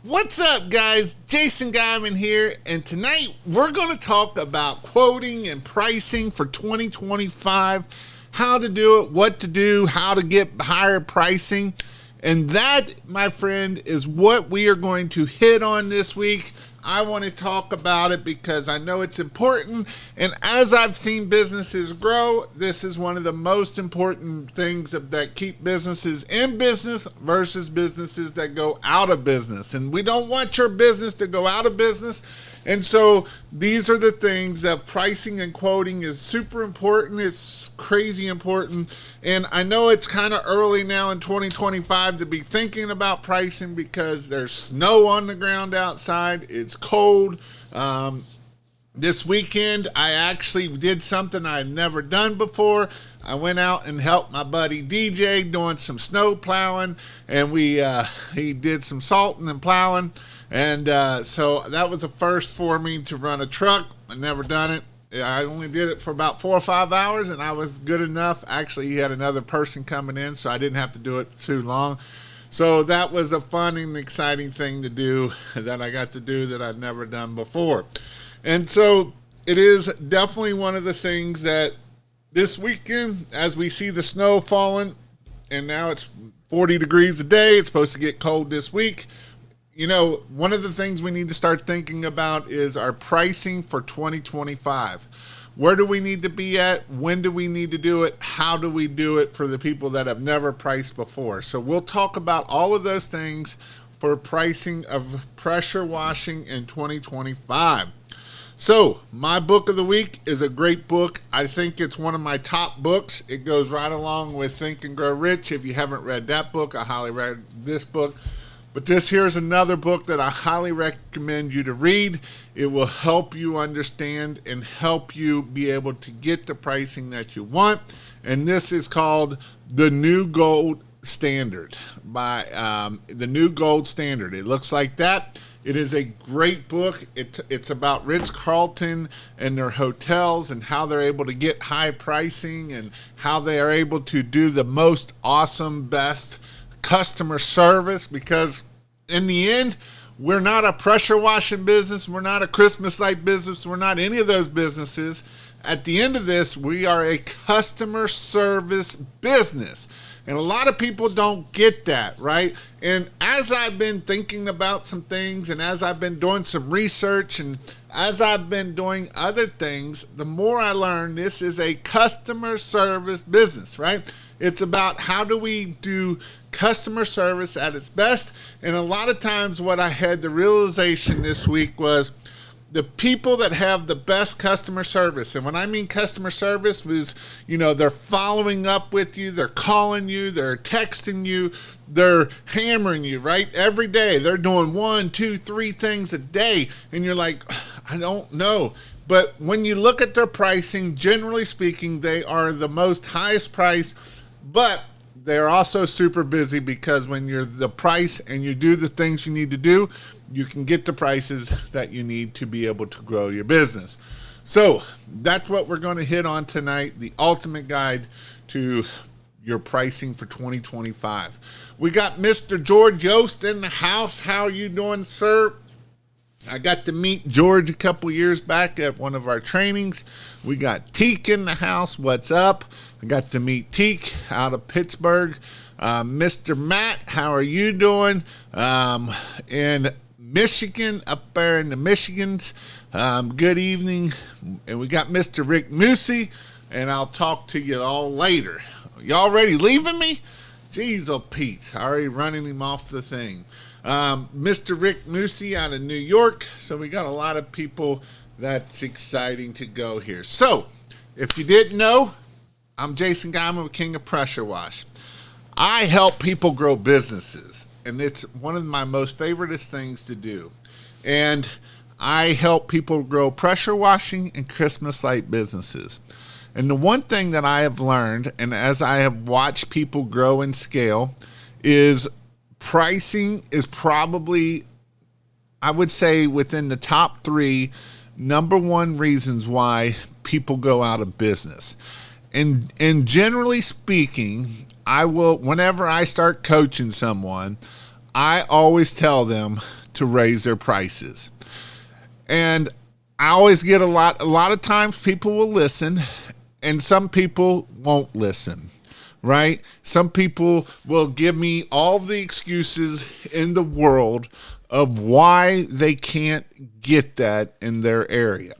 What's up, guys? Jason Geiman here, and tonight we're going to talk about quoting and pricing for 2025, how to do it, what to do, how to get higher pricing. And that, my friend, is what we are going to hit on this week. I want to talk about it because I know it's important. And as I've seen businesses grow, this is one of the most important things that keep businesses in business versus businesses that go out of business. And we don't want your business to go out of business. And so these are the things that pricing and quoting is super important. It's crazy important. And I know it's kind of early now in 2025 to be thinking about pricing because there's snow on the ground outside. It's cold. This weekend, I actually did something I'd never done before. I went out and helped my buddy DJ doing some snow plowing, and he did some salting and plowing. And so that was the first for me to run a truck. I'd never done it. I only did it for about 4 or 5 hours, and I was good enough. Actually, he had another person coming in, so I didn't have to do it too long. So that was a fun and exciting thing to do that I got to do that I'd never done before. And so it is definitely one of the things that this weekend, as we see the snow falling, and now it's 40 degrees a day, it's supposed to get cold this week. You know, one of the things we need to start thinking about is our pricing for 2025. Where do we need to be at? When do we need to do it? How do we do it for the people that have never priced before? So we'll talk about all of those things for pricing of pressure washing in 2025. So my book of the week is a great book. I think it's one of my top books. It goes right along with Think and Grow Rich. If you haven't read that book, I highly recommend this book. But this here's another book that I highly recommend you to read. It will help you understand and help you be able to get the pricing that you want. And this is called The New Gold Standard by The New Gold Standard. It looks like that. It is a great book. It's about Ritz-Carlton and their hotels and how they're able to get high pricing and how they are able to do the most awesome, best customer service, because in the end, we're not a pressure washing business. We're not a Christmas light business. We're not any of those businesses. At the end of this, we are a customer service business. And a lot of people don't get that, right? And as I've been thinking about some things and as I've been doing some research and as I've been doing other things, the more I learn this is a customer service business, right? It's about how do we do customer service at its best. And a lot of times what I had the realization this week was the people that have the best customer service, and when I mean customer service is, you know, they're following up with you, they're calling you, they're texting you, they're hammering you, right? Every day they're doing 1, 2, 3 things a day, and you're like, I don't know. But when you look at their pricing, generally speaking, they are the most highest price, but they're also super busy because when you're the price and you do the things you need to do, you can get the prices that you need to be able to grow your business. So that's what we're going to hit on tonight, the ultimate guide to your pricing for 2025. We got Mr. George Yost in the house. How are you doing, sir? I got to meet George a couple years back at one of our trainings. We got Teak in the house. What's up? I got to meet Teak out of Pittsburgh. Mr. Matt, how are you doing? In Michigan, up there in the Michigans. Good evening. And we got Mr. Rick Moosey, and I'll talk to you all later. Y'all already leaving me? Jeez, oh Pete, already running him off the thing. Mr. Rick Moosey out of New York. So we got a lot of people that's exciting to go here. So if you didn't know, I'm Jason Geiman with King of Pressure Wash. I help people grow businesses, and it's one of my most favoriteest things to do. And I help people grow pressure washing and Christmas light businesses. And the one thing that I have learned, and as I have watched people grow and scale, is pricing is probably, I would say, within the top 3 number 1 reasons why people go out of business. And generally speaking, I will, whenever I start coaching someone, I always tell them to raise their prices. And I always get a lot of times people will listen and some people won't listen, right? Some people will give me all the excuses in the world of why they can't get that in their area.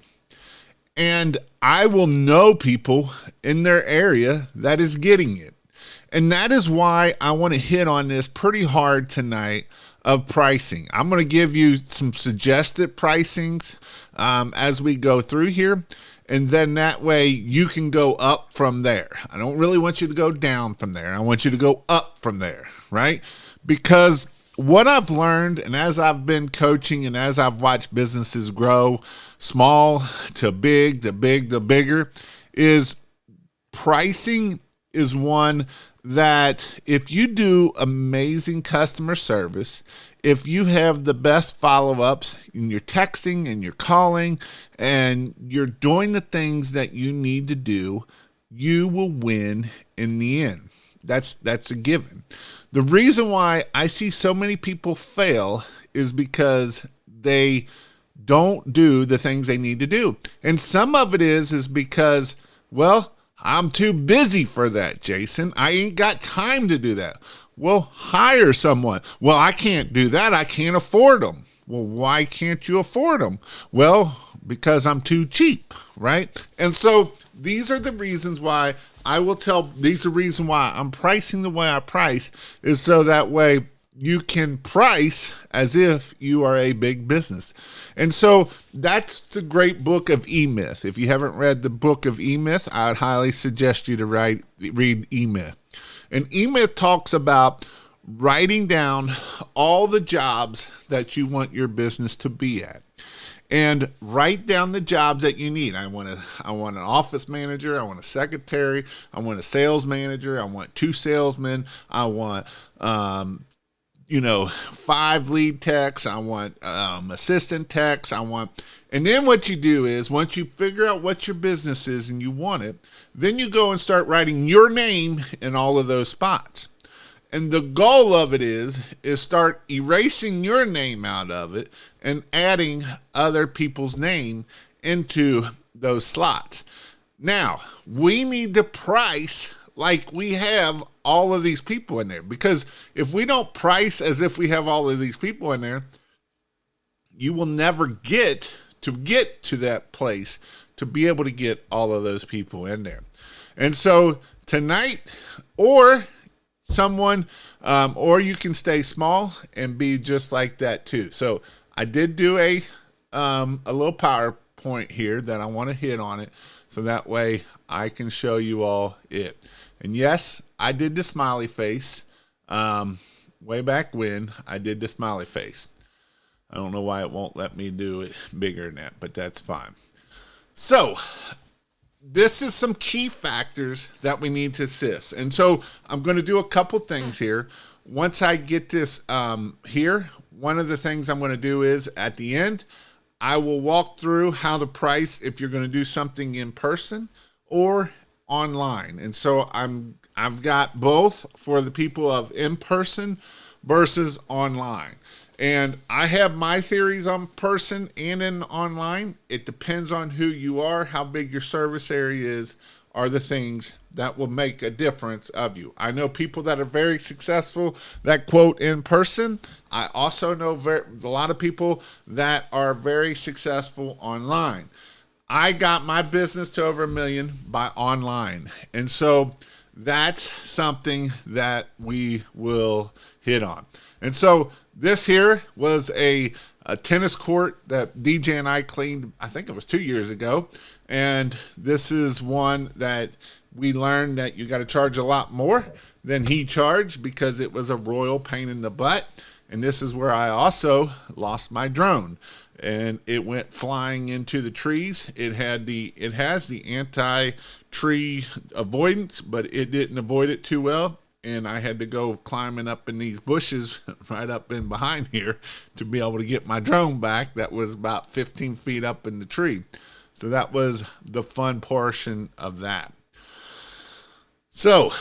And I will know people in their area that is getting it. And that is why I want to hit on this pretty hard tonight of pricing. I'm going to give you some suggested pricings as we go through here. And then that way you can go up from there. I don't really want you to go down from there. I want you to go up from there, right? Because what I've learned, and as I've been coaching and as I've watched businesses grow, small to big, to big, to bigger, is pricing is one that if you do amazing customer service, if you have the best follow-ups and you're texting and you're calling and you're doing the things that you need to do, you will win in the end. That's a given. The reason why I see so many people fail is because they don't do the things they need to do. And some of it is because, well, I'm too busy for that, Jason. I ain't got time to do that. Well, hire someone. Well, I can't do that. I can't afford them. Well, why can't you afford them? Well, because I'm too cheap, right? And so these are the reasons why these are the reasons why I'm pricing the way I price, is so that way you can price as if you are a big business. And so that's the great book of E-Myth. If you haven't read the book of E-Myth, I would highly suggest you to read E-Myth. And E-Myth talks about writing down all the jobs that you want your business to be at. And write down the jobs that you need. I want an office manager. I want a secretary. I want a sales manager. I want 2 salesmen. I want 5 lead techs. I want assistant techs. And then what you do is, once you figure out what your business is and you want it, then you go and start writing your name in all of those spots. And the goal of it is start erasing your name out of it and adding other people's name into those slots. Now, we need to price like we have all of these people in there, because if we don't price as if we have all of these people in there, you will never get to that place to be able to get all of those people in there. And so tonight, or you can stay small and be just like that too. So I did do a little PowerPoint here that I want to hit on it, so that way I can show you all it. And yes, I did the smiley face. Way back when I did the smiley face. I don't know why it won't let me do it bigger than that, but that's fine. So this is some key factors that we need to assess. And so I'm going to do a couple things here. Once I get this here, one of the things I'm going to do is, at the end, I will walk through how to price if you're going to do something in person or online. And so I've got both for the people of in person versus online. And I have my theories on person and in online. It depends on who you are, how big your service area is, are the things that will make a difference of you. I know people that are very successful that quote in person. I also know a lot of people that are very successful online. I got my business to over 1 million by online. And so that's something that we will hit on. And so this here was a tennis court that DJ and I cleaned, I think it was 2 years ago. And this is one that we learned that you got to charge a lot more than he charged, because it was a royal pain in the butt. And this is where I also lost my drone, and it went flying into the trees. It has the anti-tree avoidance, but it didn't avoid it too well. And I had to go climbing up in these bushes right up in behind here to be able to get my drone back. That was about 15 feet up in the tree. So that was the fun portion of that. So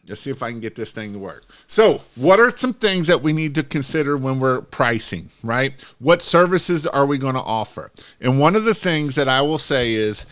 Let's see if I can get this thing to work. So, what are some things that we need to consider when we're pricing, right? What services are we going to offer? And one of the things that I will say is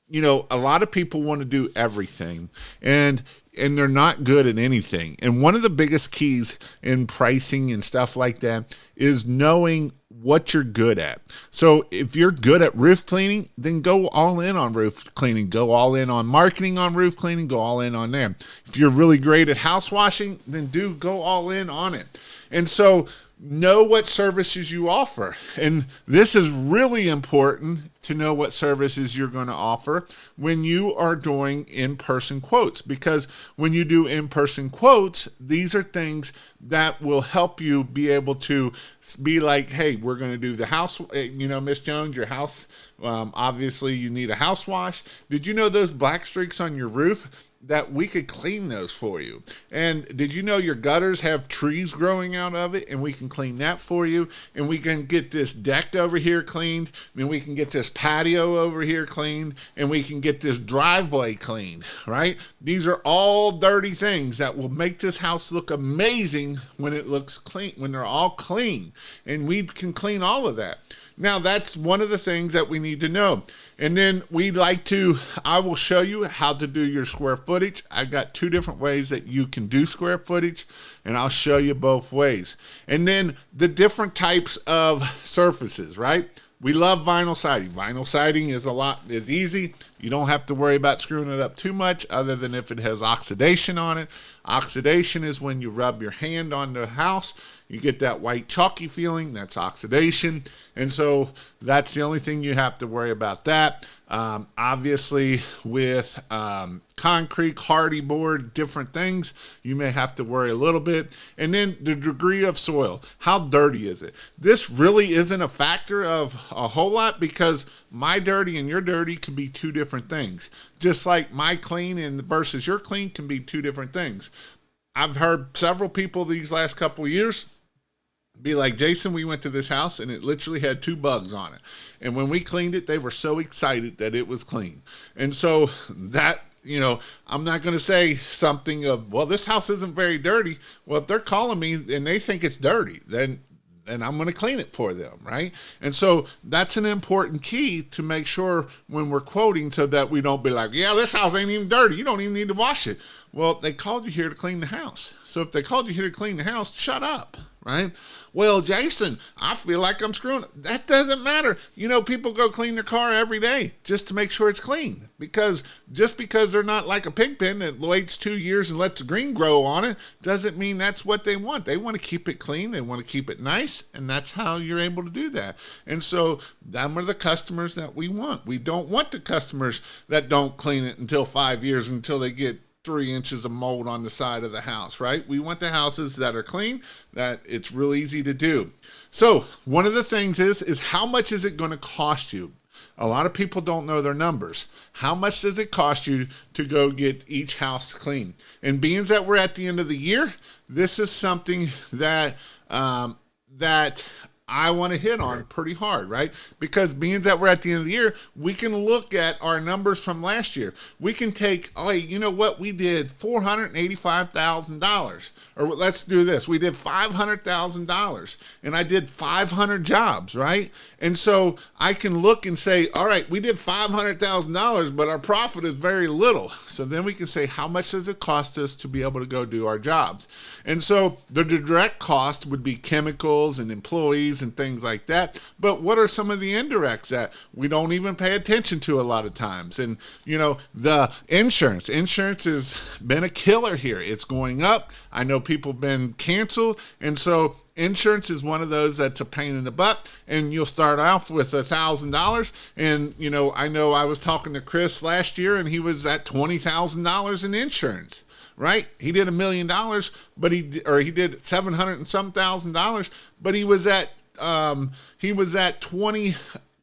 a lot of people want to do everything, and they're not good at anything. And one of the biggest keys in pricing and stuff like that is knowing what you're good at. So if you're good at roof cleaning, then go all in on roof cleaning, go all in on marketing on roof cleaning, go all in on them. If you're really great at house washing, then go all in on it. And so know what services you offer. And this is really important to know what services you're going to offer when you are doing in-person quotes, because when you do in-person quotes, these are things that will help you be able to be like, hey, we're going to do the house, Miss Jones, your house, obviously you need a house wash. Did you know those black streaks on your roof? That we could clean those for you. And did you know your gutters have trees growing out of it, and we can clean that for you? And we can get this deck over here cleaned, and we can get this patio over here cleaned, and we can get this driveway cleaned, right? These are all dirty things that will make this house look amazing when it looks clean, when they're all clean, and we can clean all of that. Now, that's one of the things that we need to know. And then I will show you how to do your square footage. I got 2 different ways that you can do square footage, and I'll show you both ways. And then the different types of surfaces, right? We love vinyl siding. Vinyl siding is easy. You don't have to worry about screwing it up too much other than if it has oxidation on it. Oxidation is when you rub your hand on the house, you get that white chalky feeling. That's oxidation. And so that's the only thing you have to worry about that. Obviously with concrete, hardy board, different things, you may have to worry a little bit. And then the degree of soil. How dirty is it? This really isn't a factor of a whole lot, because my dirty and your dirty could be 2 different things. Just like my clean and versus your clean can be 2 different things. I've heard several people these last couple of years be like, Jason, we went to this house and it literally had 2 bugs on it. And when we cleaned it, they were so excited that it was clean. And so that, I'm not going to say something of, well, this house isn't very dirty. Well, if they're calling me and they think it's dirty, then I'm going to clean it for them, right? And so that's an important key to make sure when we're quoting, so that we don't be like, yeah, this house ain't even dirty. You don't even need to wash it. Well, they called you here to clean the house. So if they called you here to clean the house, shut up, right? Well, Jason, I feel like I'm screwing it. That doesn't matter. People go clean their car every day just to make sure it's clean, because just because they're not like a pig pen that waits 2 years and lets the green grow on it doesn't mean that's what they want. They want to keep it clean. They want to keep it nice, and that's how you're able to do that. And so them are the customers that we want. We don't want the customers that don't clean it until 5 years, until they get 3 inches of mold on the side of the house, right? We want the houses that are clean, that it's real easy to do. So one of the things is how much is it going to cost you? A lot of people don't know their numbers. How much does it cost you to go get each house clean? And being that we're at the end of the year, this is something that I want to hit on pretty hard, right? Because being that we're at the end of the year, we can look at our numbers from last year. We can take, you know what? We did $485,000. Or let's do this. We did $500,000, and I did 500 jobs, right? And so I can look and say, all right, we did $500,000, but our profit is very little. So then we can say, how much does it cost us to be able to go do our jobs? And so the direct cost would be chemicals and employees and things like that. But what are some of the indirects that we don't even pay attention to a lot of times? And, the insurance. Insurance has been a killer here. It's going up. I know people have been canceled. And so insurance is one of those that's a pain in the butt. And you'll start off with $1,000. And, I know I was talking to Chris last year, and he was at $20,000 in insurance. Right? He did $1 million, but he did 700 and some thousand dollars, but he was at 20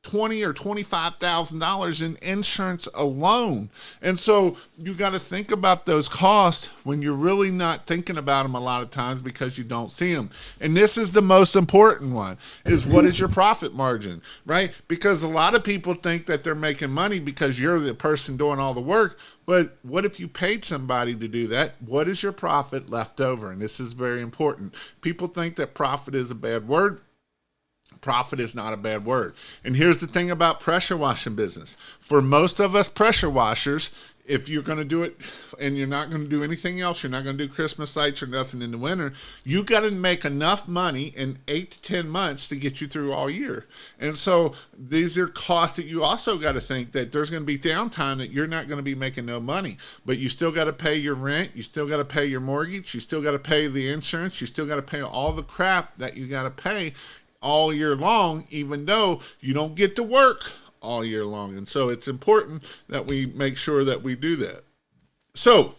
$20,000 or $25,000 in insurance alone. And so you got to think about those costs when you're really not thinking about them a lot of times because you don't see them. And this is the most important one, is what is your profit margin, right? Because a lot of people think that they're making money because you're the person doing all the work. But what if you paid somebody to do that? What is your profit left over? And this is very important. People think that profit is a bad word. Profit is not a bad word. And here's the thing about pressure washing business. For most of us pressure washers, if you're going to do it and you're not going to do anything else, you're not going to do Christmas lights or nothing in the winter, you got to make enough money in 8 to 10 months to get you through all year. And so these are costs that you also got to think that there's going to be downtime that you're not going to be making no money, but you still got to pay your rent. You still got to pay your mortgage. You still got to pay the insurance. You still got to pay all the crap that you got to pay all year long, even though you don't get to work all year long. And so it's important that we make sure that we do that. So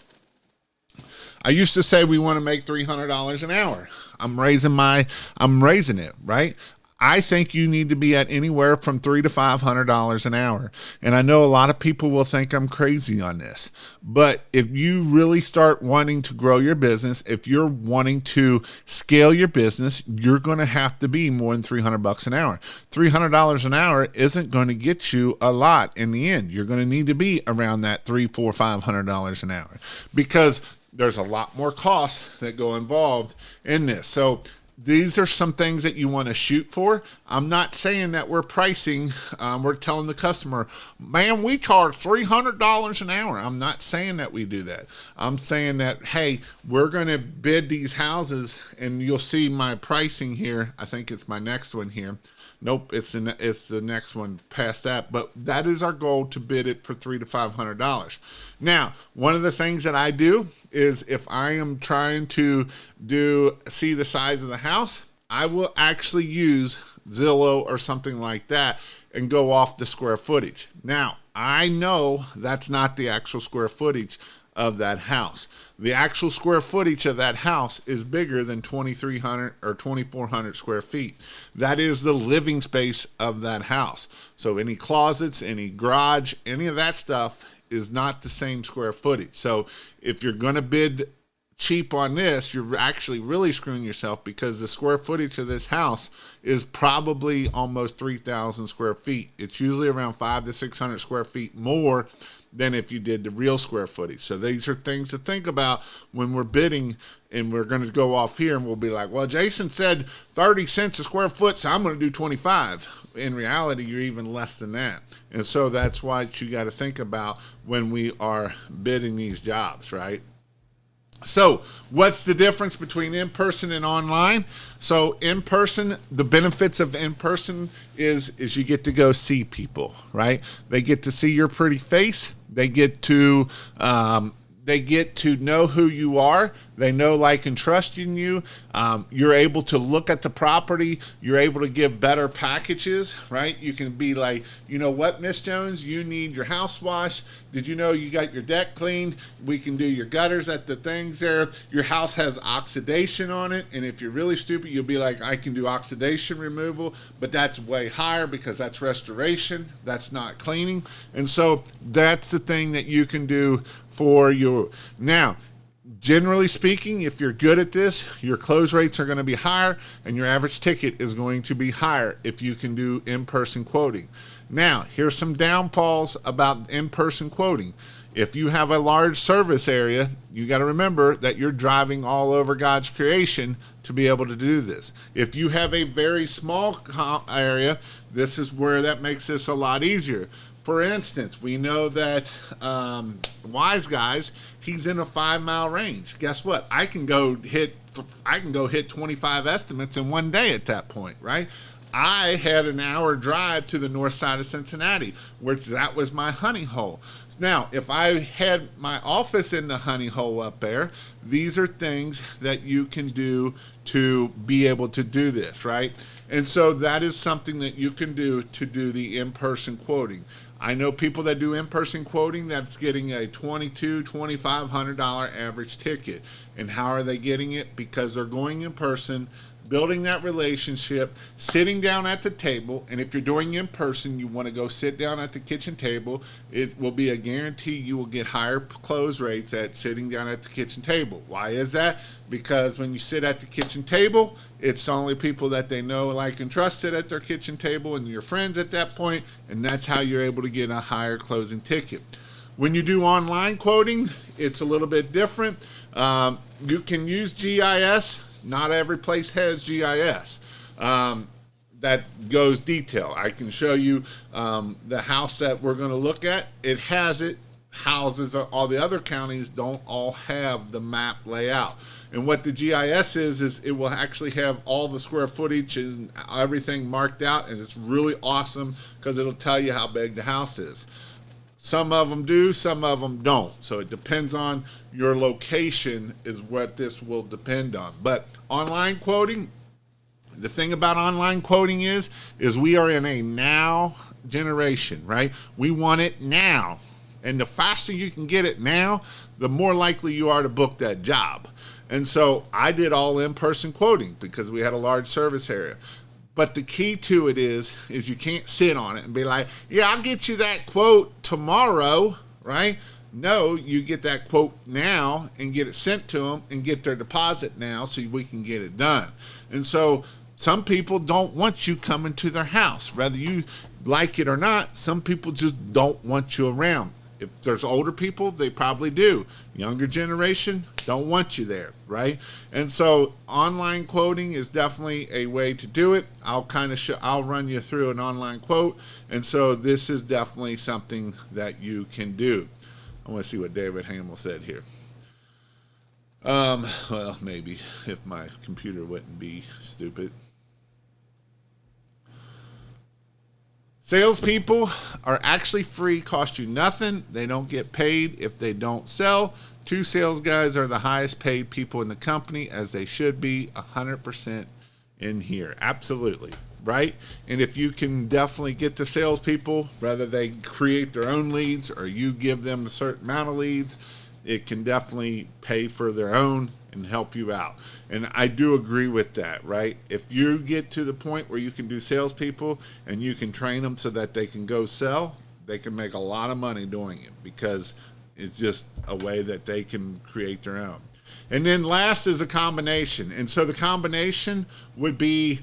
I used to say we want to make $300 an hour. I'm raising it, right? I think you need to be at anywhere from $300 to $500 an hour. And I know a lot of people will think I'm crazy on this, but if you really start wanting to grow your business, if you're wanting to scale your business, you're going to have to be more than $300 an hour. $300 an hour isn't going to get you a lot in the end. You're going to need to be around that $300, $400, $500 an hour because there's a lot more costs that go involved in this. So these are some things that you want to shoot for. I'm not saying that we're pricing, we're telling the customer, man, we charge $300 an hour. I'm not saying that we do that. I'm saying that, hey, we're going to bid these houses, and you'll see my pricing here. I think it's my next one here. Nope, it's the next one past that. But that is our goal, to bid it for $300 to $500. Now, one of the things that I do is if I am trying to see the size of the house, I will actually use Zillow or something like that and go off the square footage. Now, I know that's not the actual square footage of that house. The actual square footage of that house is bigger than 2,300 or 2,400 square feet. That is the living space of that house. So any closets, any garage, any of that stuff is not the same square footage. So if you're going to bid cheap on this, you're actually really screwing yourself, because the square footage of this house is probably almost 3,000 square feet. It's usually around 500 to 600 square feet more than if you did the real square footage. So these are things to think about when we're bidding, and we're going to go off here and we'll be like, well, Jason said 30 cents a square foot, so I'm going to do 25. In reality, you're even less than that. And so that's what you got to think about when we are bidding these jobs, right? So what's the difference between in-person and online? So in-person, the benefits of in-person is you get to go see people, right? They get to see your pretty face. They get to know who you are. They know, like, and trust in you. You're able to look at the property. You're able to give better packages, right? You can be like, you know what, Miss Jones, you need your house washed. Did you know you got your deck cleaned? We can do your gutters at the things there. Your house has oxidation on it. And if you're really stupid, you'll be like, I can do oxidation removal, but that's way higher because that's restoration. That's not cleaning. And so that's the thing that you can do for you. Now, generally speaking, if you're good at this, your close rates are going to be higher and your average ticket is going to be higher if you can do in-person quoting. Now, here's some downfalls about in-person quoting. If you have a large service area, you got to remember that you're driving all over God's creation to be able to do this. If you have a very small area, this is where that makes this a lot easier. For instance, we know that Wise Guys, he's in a 5-mile range. Guess what? I can go hit 25 estimates in one day at that point, right? I had an hour drive to the north side of Cincinnati, which that was my honey hole. Now, if I had my office in the honey hole up there, these are things that you can do to be able to do this, right? And so that is something that you can do to do the in-person quoting. I know people that do in-person quoting that's getting a $2,200, $2,500 average ticket. And how are they getting it? Because they're going in person. building that relationship, sitting down at the table. And if you're doing in person, you want to go sit down at the kitchen table. It will be a guarantee you will get higher close rates at sitting down at the kitchen table. Why is that? Because when you sit at the kitchen table, it's only people that they know, like, and trust sit at their kitchen table, and your friends at that point, and that's how you're able to get a higher closing ticket. When you do online quoting, it's a little bit different. You can use GIS. Not every place has GIS. That goes detail. I can show you the house that we're going to look at. It has it. Houses, all the other counties don't all have the map layout. And what the GIS is it will actually have all the square footage and everything marked out, and it's really awesome because it'll tell you how big the house is. Some of them do, some of them don't. So it depends on your location is what this will depend on. But online quoting, the thing about online quoting is we are in a now generation, right? We want it now. And the faster you can get it now, the more likely you are to book that job. And so I did all in-person quoting because we had a large service area. But the key to it is you can't sit on it and be like, yeah, I'll get you that quote tomorrow, right? No, you get that quote now and get it sent to them and get their deposit now so we can get it done. And so some people don't want you coming to their house. Whether you like it or not, some people just don't want you around. If there's older people, they probably do. Younger generation don't want you there, right? And so online quoting is definitely a way to do it. I'll run you through an online quote. And so this is definitely something that you can do. I want to see what David Hamill said here. Well, maybe if my computer wouldn't be stupid. Salespeople are actually free, cost you nothing. They don't get paid if they don't sell. 2 sales guys are the highest paid people in the company, as they should be, 100% in here. Absolutely, right? And if you can definitely get the salespeople, whether they create their own leads or you give them a certain amount of leads, it can definitely pay for their own and help you out. And I do agree with that, right? If you get to the point where you can do salespeople and you can train them so that they can go sell, they can make a lot of money doing it because it's just a way that they can create their own. And then last is a combination. And so the combination would be,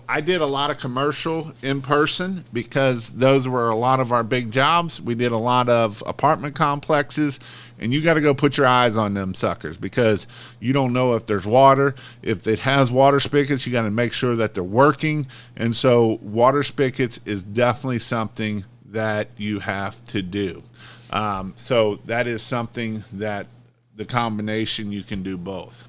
I did a lot of commercial in person because those were a lot of our big jobs. We did a lot of apartment complexes, and you got to go put your eyes on them suckers because you don't know if there's water. If it has water spigots, you got to make sure that they're working. And so water spigots is definitely something that you have to do. So that is something that the combination, you can do both.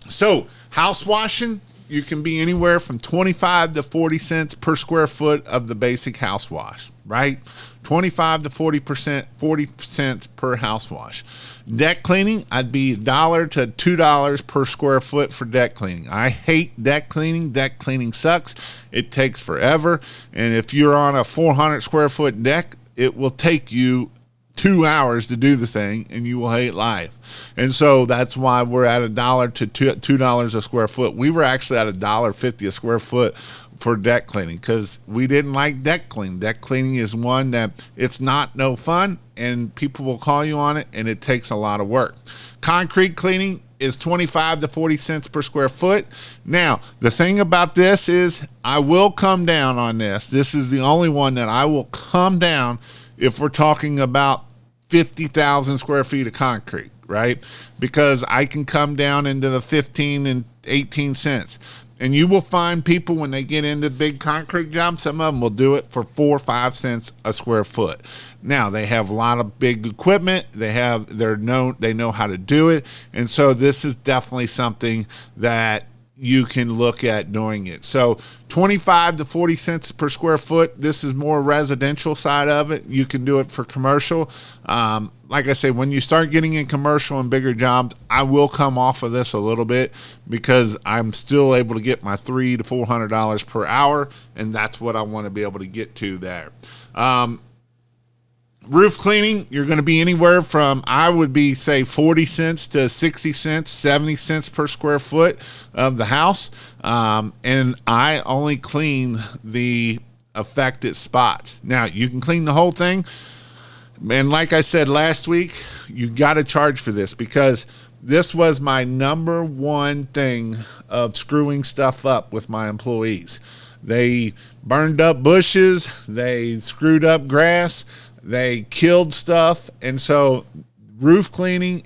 So house washing, you can be anywhere from 25 to 40 cents per square foot of the basic house wash, right? 25 to 40 cents per house wash. Deck cleaning, I'd be $1 to $2 per square foot for deck cleaning. I hate deck cleaning. Deck cleaning sucks. It takes forever. And if you're on a 400 square foot deck, it will take you 2 hours to do the thing, and you will hate life. And so that's why we're at $1 to $2 a square foot. We were actually at $1.50 a square foot for deck cleaning because we didn't like deck cleaning. Deck cleaning is one that it's not no fun, and people will call you on it, and it takes a lot of work. Concrete cleaning is 25 to 40 cents per square foot. Now, the thing about this is I will come down on this. This is the only one that I will come down if we're talking about 50,000 square feet of concrete, right? Because I can come down into the 15 and 18 cents. And you will find people when they get into big concrete jobs, some of them will do it for 4 or 5 cents a square foot. Now, they have a lot of big equipment. They know how to do it. And so this is definitely something that you can look at doing it. So 25 to 40 cents per square foot. This is more residential side of it. You can do it for commercial. Like I say, when you start getting in commercial and bigger jobs, I will come off of this a little bit because I'm still able to get my $300 to $400 per hour, and that's what I want to be able to get to there. Roof cleaning, you're going to be anywhere from, I would be, say, 40 cents to 60 cents, 70 cents per square foot of the house. And I only clean the affected spots. Now, you can clean the whole thing. And like I said last week, you got to charge for this, because this was my number one thing of screwing stuff up with my employees. They burned up bushes, they screwed up grass, they killed stuff. And so roof cleaning,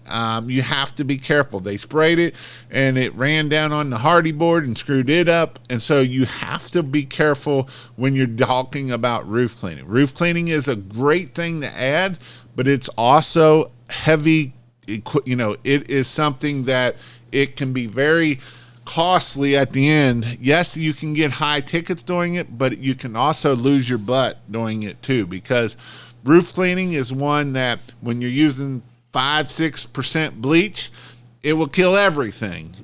you have to be careful. They sprayed it and it ran down on the hardy board and screwed it up. And so you have to be careful when you're talking about roof cleaning. Roof cleaning is a great thing to add, but it's also heavy. It is something that it can be very costly at the end. Yes, you can get high tickets doing it, but you can also lose your butt doing it too, because roof cleaning is one that when you're using 5-6% bleach, it will kill everything,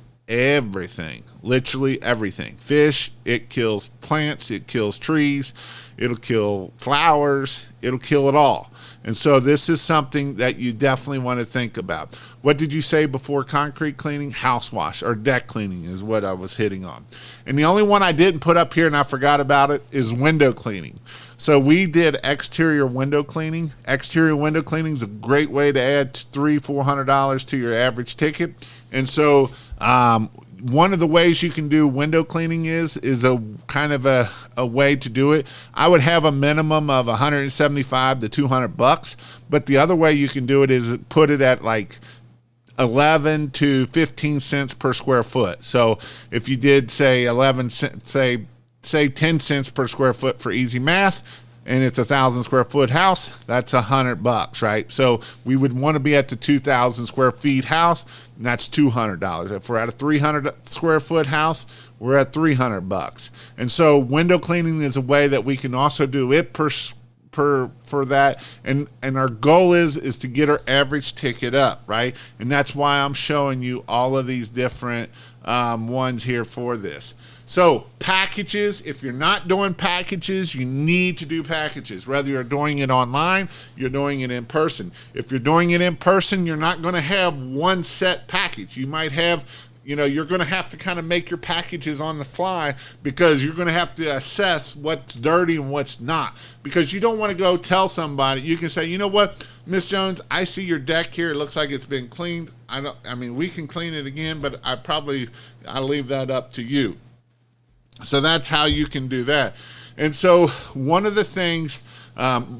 literally everything. Fish, it kills plants, it kills trees, it'll kill flowers, it'll kill it all. And so this is something that you definitely want to think about. What did you say before concrete cleaning? House wash or deck cleaning is what I was hitting on. And the only one I didn't put up here and I forgot about it is window cleaning. So we did exterior window cleaning. Exterior window cleaning is a great way to add $300-400 to your average ticket. And so one of the ways you can do window cleaning is a kind of a way to do it. I would have a minimum of $175 to $200, but the other way you can do it is put it at like 11 to 15 cents per square foot. So if you did say 11 cents, say 10 cents per square foot for easy math, and it's 1,000 square foot house, that's $100, right? So we would want to be at the 2,000 square feet house, and that's $200. If we're at a 300 square foot house, we're at $300. And so window cleaning is a way that we can also do it for that, and our goal is to get our average ticket up, right? And that's why I'm showing you all of these different ones here for this. So packages, if you're not doing packages, you need to do packages. Whether you're doing it online, you're doing it in person. If you're doing it in person, you're not going to have one set package. You might have, you're going to have to kind of make your packages on the fly, because you're going to have to assess what's dirty and what's not. Because you don't want to go tell somebody. You can say, you know what, Miss Jones, I see your deck here. It looks like it's been cleaned. We can clean it again, but I'll leave that up to you. So that's how you can do that. And so one of the things,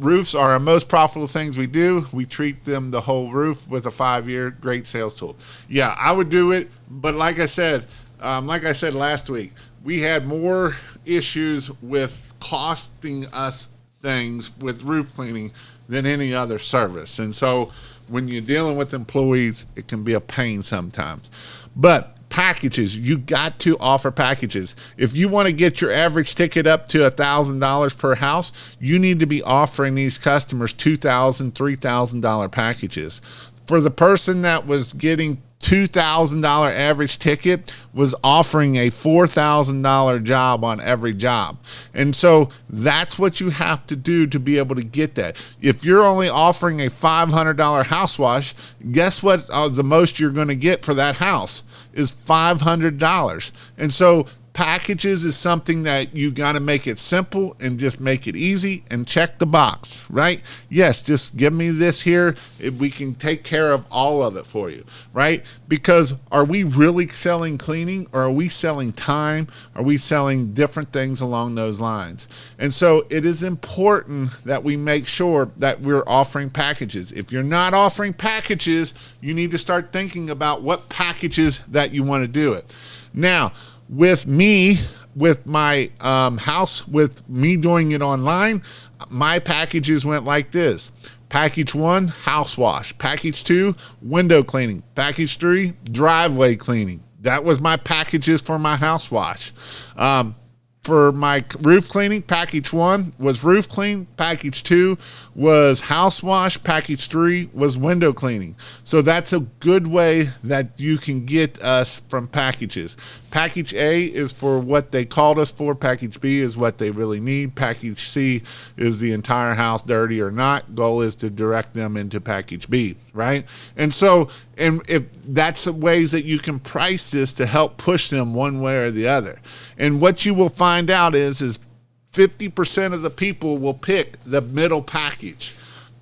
roofs are our most profitable things we do. We treat them, the whole roof, with a 5-year great sales tool. Yeah, I would do it. But like I said last week, we had more issues with costing us things with roof cleaning than any other service. And so when you're dealing with employees, it can be a pain sometimes. But packages, you got to offer packages. If you want to get your average ticket up to $1,000 per house, you need to be offering these customers $2,000, $3,000 packages. For the person that was getting $2,000 average ticket, was offering a $4,000 job on every job. And so that's what you have to do to be able to get that. If you're only offering a $500 house wash, guess what the most you're going to get for that house is $500. And so packages is something that you got to make it simple and just make it easy and check the box, right? Yes, just give me this here. If we can take care of all of it for you, right? Because are we really selling cleaning, or are we selling time? Are we selling different things along those lines? And so it is important that we make sure that we're offering packages. If you're not offering packages, you need to start thinking about what packages that you want to do it. Now, with my house, with me doing it online, my packages went like this. Package 1, house wash. Package 2, window cleaning. Package 3, driveway cleaning. That was my packages for my house wash. for my roof cleaning. Package 1 was roof clean. Package 2 was house wash. Package 3 was window cleaning. So that's a good way that you can get us from packages. Package A is for what they called us for. Package B is what they really need. Package C is the entire house dirty or not. Goal is to direct them into package B, right? And so, and if that's the ways that you can price this to help push them one way or the other. And what you will find out is 50% of the people will pick the middle package.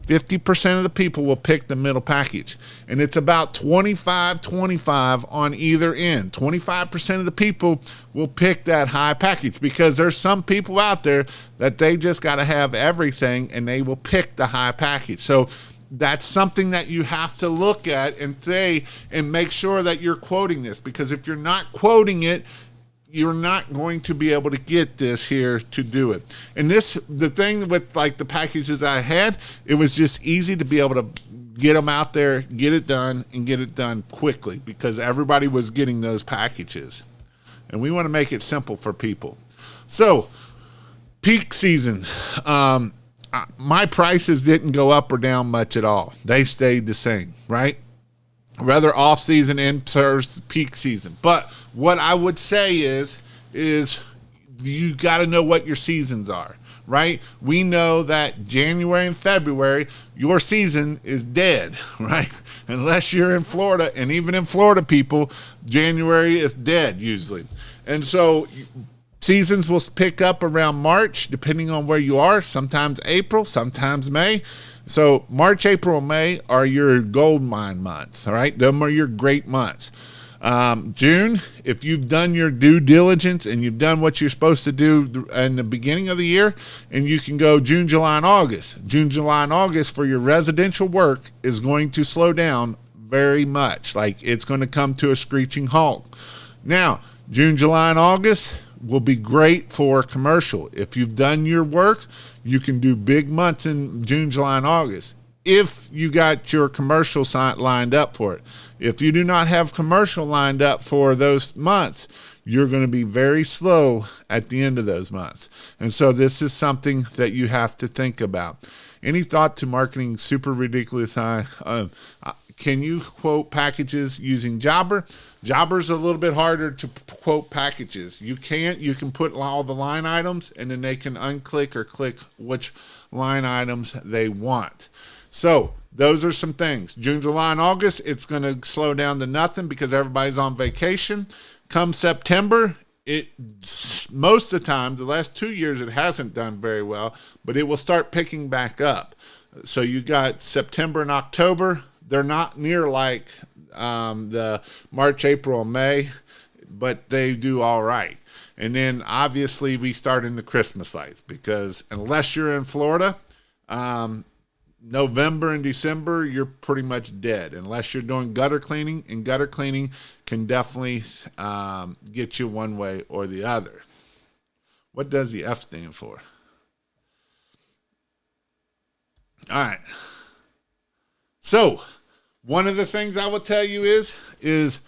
50% of the people will pick the middle package. And it's about 25-25 on either end. 25% of the people will pick that high package because there's some people out there that they just got to have everything and they will pick the high package. So that's something that you have to look at and say and make sure that you're quoting this, because if you're not quoting it, you're not going to be able to get this here to do it. And this, the thing with like the packages I had, it was just easy to be able to get them out there, get it done, and get it done quickly because everybody was getting those packages. And we want to make it simple for people. So, peak season. My prices didn't go up or down much at all. They stayed the same, right? Rather off season enters peak season. But what I would say is you got to know what your seasons are, right? We know that January and February, your season is dead, right? Unless you're in Florida, and even in Florida, people, January is dead usually. And so seasons will pick up around March, depending on where you are, sometimes April, sometimes May. So March, April, and May are your gold mine months, all right? Them are your great months. June, if you've done your due diligence and you've done what you're supposed to do in the beginning of the year, and you can go June, July, and August. June, July, and August for your residential work is going to slow down very much. Like it's going to come to a screeching halt. Now, June, July, and August will be great for commercial. If you've done your work, you can do big months in June, July, and August if you got your commercial lined up for it. If you do not have commercial lined up for those months, you're going to be very slow at the end of those months. And so this is something that you have to think about. Any thought to marketing super ridiculous high? Can you quote packages using Jobber? Jobber's a little bit harder to quote packages. You can put all the line items and then they can unclick or click which line items they want. So those are some things. June, July, and August, it's going to slow down to nothing because everybody's on vacation. Come September, most of the time, the last 2 years, it hasn't done very well, but it will start picking back up. So you got September and October. They're not near like the March, April, and May, but they do all right. And then obviously we start in the Christmas lights because unless you're in Florida, November and December, you're pretty much dead unless you're doing gutter cleaning, and gutter cleaning can definitely get you one way or the other. What does the F stand for? All right. So one of the things I will tell you is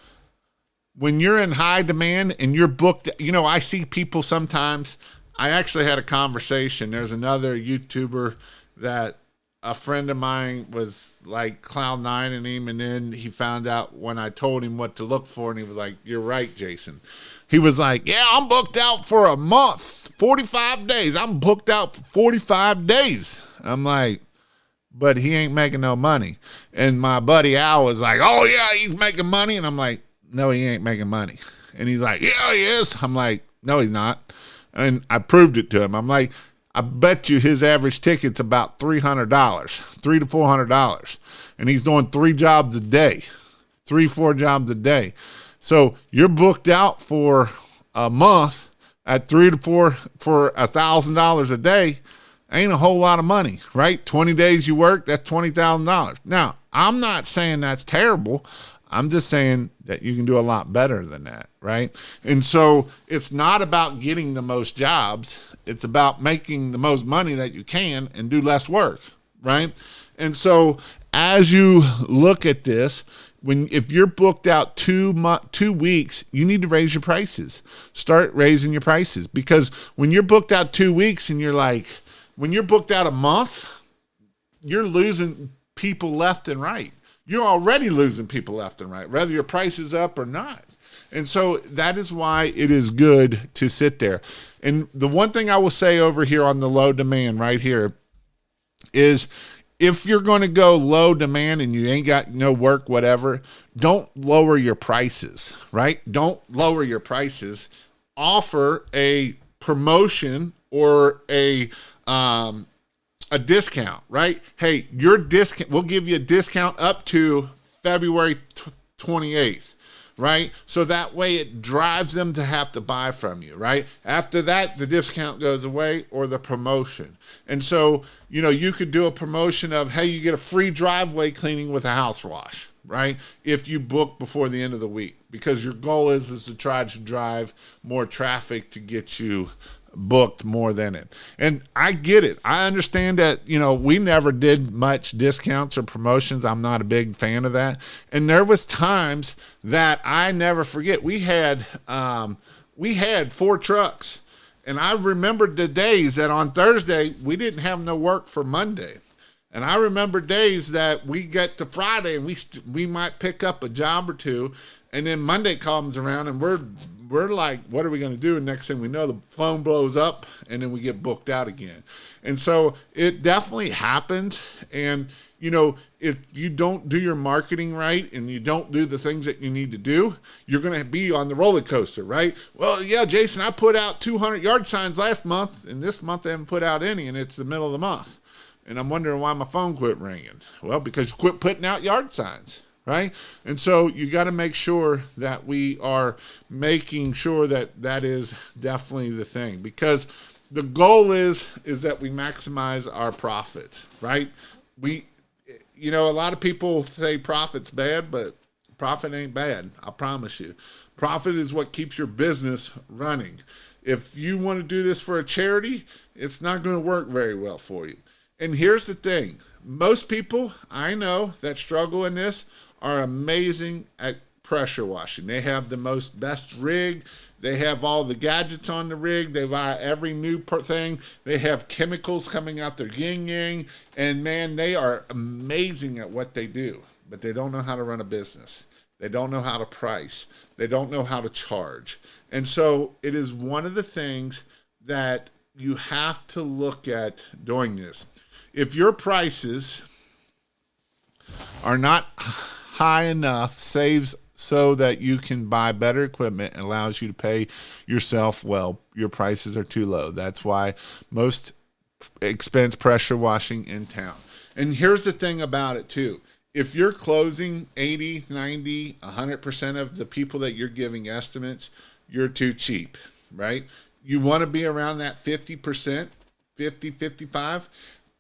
when you're in high demand and you're booked, I see people sometimes. I actually had a conversation. There's another YouTuber that a friend of mine was like cloud nine in him, and then he found out when I told him what to look for, and he was like, "You're right, Jason." He was like, "Yeah, I'm booked out for a month, 45 days. I'm booked out for 45 days." I'm like, but he ain't making no money. And my buddy Al was like, "Oh yeah, he's making money." And I'm like, "No, he ain't making money." And he's like, "Yeah, he is." I'm like, "No, he's not." And I proved it to him. I'm like, I bet you his average ticket's about $300, $300 to $400. And he's doing 3 jobs a day, 4 jobs a day. So you're booked out for a month at $300 to $400 for $1,000 a day. Ain't a whole lot of money, right? 20 days you work, that's $20,000. Now, I'm not saying that's terrible. I'm just saying that you can do a lot better than that, right? And so it's not about getting the most jobs. It's about making the most money that you can and do less work, right? And so as you look at this, if you're booked out 2 weeks, you need to raise your prices. Start raising your prices, because when you're booked out 2 weeks and when you're booked out a month, you're losing people left and right. You're already losing people left and right, whether your price is up or not. And so that is why it is good to sit there. And the one thing I will say over here on the low demand right here is, if you're going to go low demand and you ain't got no work, whatever, don't lower your prices, right? Don't lower your prices. Offer a promotion or a discount, right? Hey, your discount, we'll give you a discount up to February 28th. Right? So that way it drives them to have to buy from you, right? After that, the discount goes away, or the promotion. And so, you could do a promotion of, hey, you get a free driveway cleaning with a house wash, right? If you book before the end of the week, because your goal is to try to drive more traffic to get you booked more than it. And I get it. I understand that, we never did much discounts or promotions. I'm not a big fan of that. And there was times that I never forget. We had 4 trucks. And I remembered the days that on Thursday, we didn't have no work for Monday. And I remember days that we get to Friday and we might pick up a job or two. And then Monday comes around and we're like, what are we going to do? And next thing we know, the phone blows up and then we get booked out again. And so it definitely happens. And, if you don't do your marketing right and you don't do the things that you need to do, you're going to be on the roller coaster, right? Well, yeah, Jason, I put out 200 yard signs last month, and this month I haven't put out any, and it's the middle of the month. And I'm wondering why my phone quit ringing. Well, because you quit putting out yard signs. Right? And so you got to make sure that we are making sure that that is definitely the thing, because the goal is that we maximize our profit, right? A lot of people say profit's bad, but profit ain't bad. I promise you. Profit is what keeps your business running. If you want to do this for a charity, it's not going to work very well for you. And here's the thing. Most people I know that struggle in this are amazing at pressure washing. They have the best rig. They have all the gadgets on the rig. They buy every new thing. They have chemicals coming out their yin-yang. And man, they are amazing at what they do. But they don't know how to run a business. They don't know how to price. They don't know how to charge. And so it is one of the things that you have to look at doing this. If your prices are not high enough, saves so that you can buy better equipment and allows you to pay yourself well, your prices are too low. That's why most expense pressure washing in town. And here's the thing about it too. If you're closing 80, 90, 100% of the people that you're giving estimates, you're too cheap, right? You want to be around that 50%, 50, 55.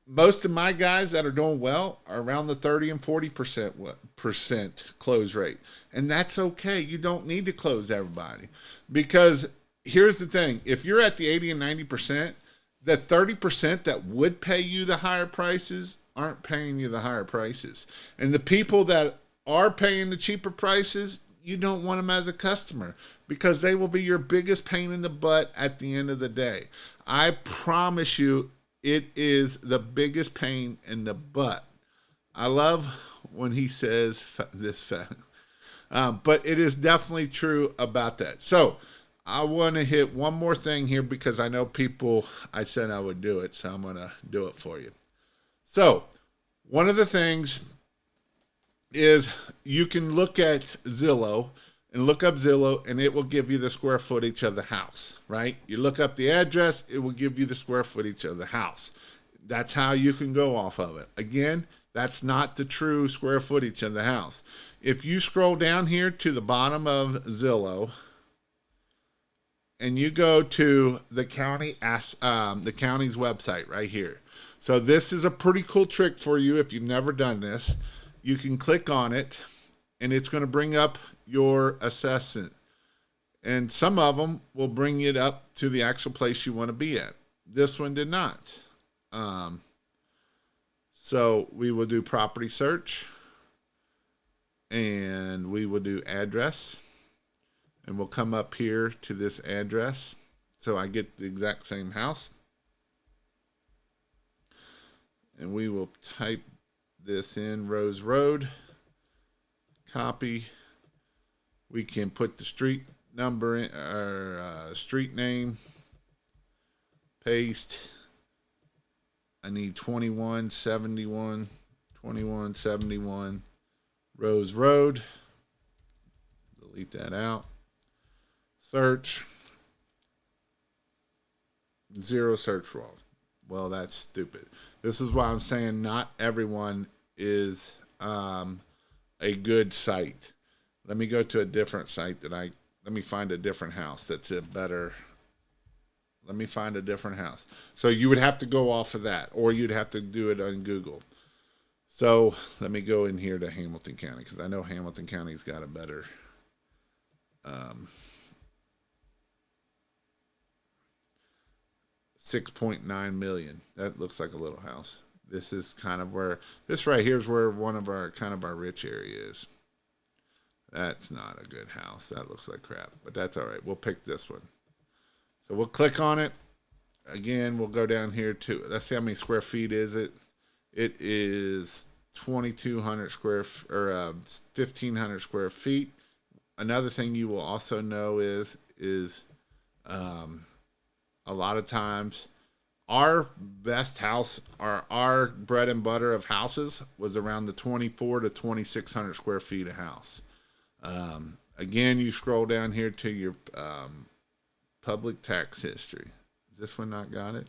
Most of my guys that are doing well are around the 30 and 40% close rate. And that's okay. You don't need to close everybody, because here's the thing. If you're at the 80 and 90%, the 30% that would pay you the higher prices aren't paying you the higher prices. And the people that are paying the cheaper prices, you don't want them as a customer, because they will be your biggest pain in the butt at the end of the day. I promise you, it is the biggest pain in the butt. I love when he says this, but it is definitely true about that. So I want to hit one more thing here, because I know people, I said I would do it, so I'm going to do it for you. So one of the things is you can look at Zillow and look up Zillow, and it will give you the square footage of the house, right? You look up the address, it will give you the square footage of the house. That's how you can go off of it. Again, that's not the true square footage of the house. If you scroll down here to the bottom of Zillow and you go to the county's website right here. So this is a pretty cool trick for you if you've never done this. You can click on it, and it's going to bring up your assessment. And some of them will bring it up to the actual place you want to be at. This one did not. So we will do property search. and we will do address, and we'll come up here to this address so I get the exact same house, and we will type this in, Rose Road, copy. We can put the street number in, or street name, paste. I need 2171 Rose Road. Delete that out. Search. 0 search results. Well, that's stupid. This is why I'm saying not everyone is a good site. Let me go to a different site let me find a different house that's a better. Let me find a different house. So you would have to go off of that, or you'd have to do it on Google. So let me go in here to Hamilton County, because I know Hamilton County's got a better 6.9 million. That looks like a little house. This is kind of where, this right here is where one of our kind of our rich area is. That's not a good house. That looks like crap, but that's all right. We'll pick this one. So we'll click on it. Again, we'll go down here to, let's see how many square feet is it. It is 2,200 square, or 1,500 square feet. Another thing you will also know is a lot of times our best house, our bread and butter of houses was around the 2,400 to 2,600 square feet a house. Again, you scroll down here to your public tax history. Is this one not got it?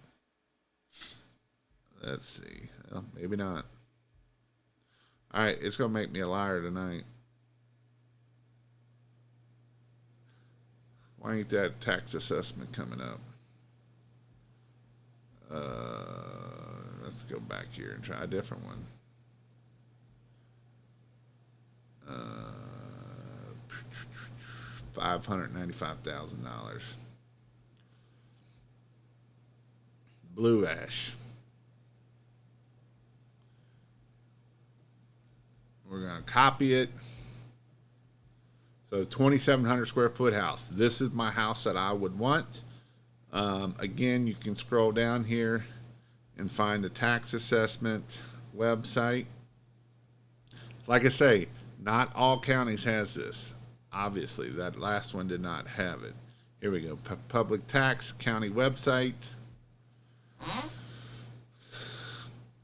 Let's see. Well, maybe not. All right, it's going to make me a liar tonight. Why ain't that tax assessment coming up? Let's go back here and try a different one. $595,000. Blue ash. We're going to copy it. So 2,700 square foot house. This is my house that I would want. Again, you can scroll down here and find the tax assessment website. Like I say, not all counties has this. Obviously, that last one did not have it. Here we go. Public tax county website.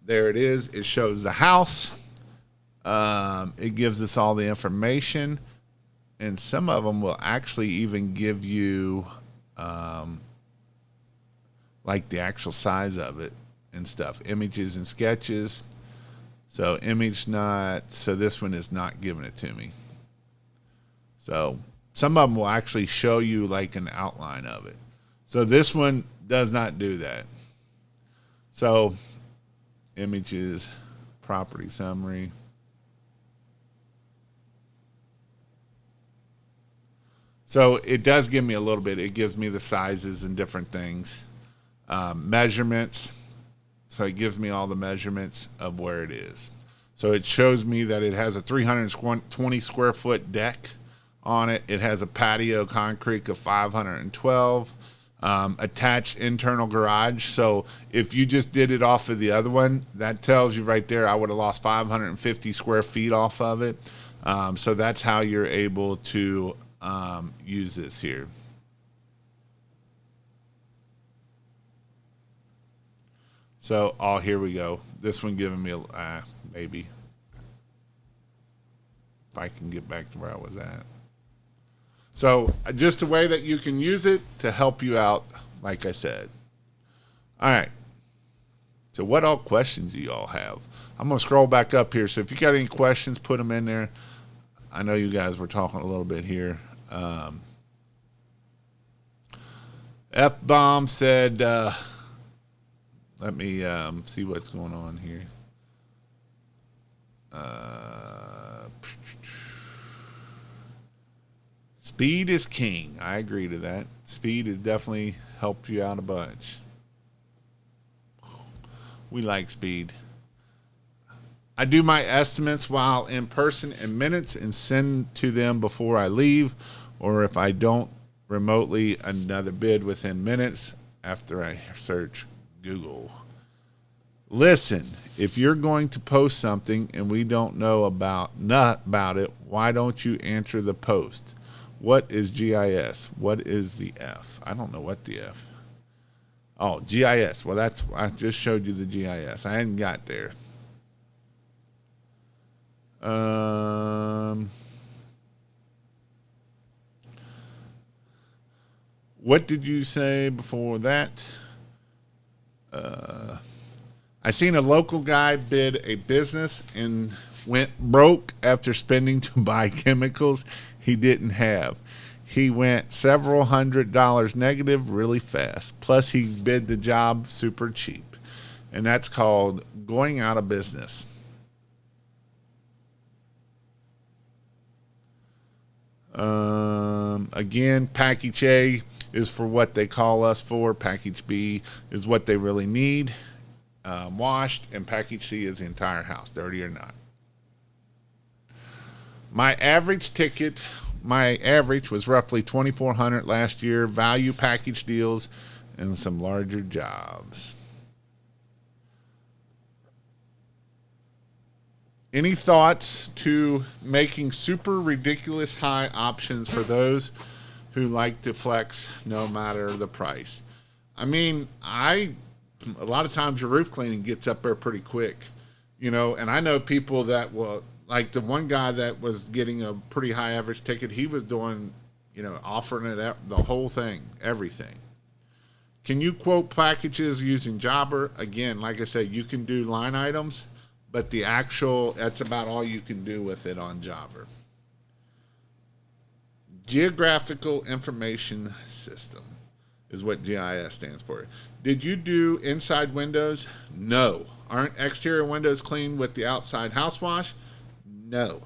There it is. It shows the house. It gives us all the information, and some of them will actually even give you like the actual size of it and stuff, images and sketches. So image not, so this one is not giving it to me. So some of them will actually show you like an outline of it. So this one does not do that. So images, property summary. So it does give me a little bit. It gives me the sizes and different things. Measurements. So it gives me all the measurements of where it is. So it shows me that it has a 320 square foot deck on it. It has a patio concrete of 512. Attached internal garage. So if you just did it off of the other one, that tells you right there I would have lost 550 square feet off of it. So that's how you're able to use this here. So, oh, here we go. This one giving me a, maybe. If I can get back to where I was at. So, just a way that you can use it to help you out, like I said. All right. So, what all questions do you all have? I'm going to scroll back up here. So, if you got any questions, put them in there. I know you guys were talking a little bit here. F-Bomb said, let me see what's going on here. Speed is king. I agree to that. Speed has definitely helped you out a bunch. We like speed. I do my estimates while in person in minutes and send to them before I leave, or if I don't, remotely another bid within minutes after I search Google. Listen, if you're going to post something and we don't know about it, why don't you answer the post? What is GIS? What is the F? I don't know what the F. Oh, GIS. Well, I just showed you the GIS. I hadn't got there. What did you say before that? I seen a local guy bid a business and went broke after spending to buy chemicals he didn't have. He went several $100s negative really fast. Plus, he bid the job super cheap. And that's called going out of business. Again, package A is for what they call us for. Package B is what they really need, washed, and package C is the entire house, dirty or not. My average was roughly $2,400 last year. Value package deals and some larger jobs. Any thoughts to making super ridiculous high options for those who like to flex no matter the price? I mean, a lot of times your roof cleaning gets up there pretty quick, and I know people that will, like the one guy that was getting a pretty high average ticket, he was doing, offering it the whole thing, everything. Can you quote packages using Jobber? Again, like I said, you can do line items, but that's about all you can do with it on Jobber. Geographical Information System is what GIS stands for. Did you do inside windows? No. Aren't exterior windows clean with the outside house wash? No.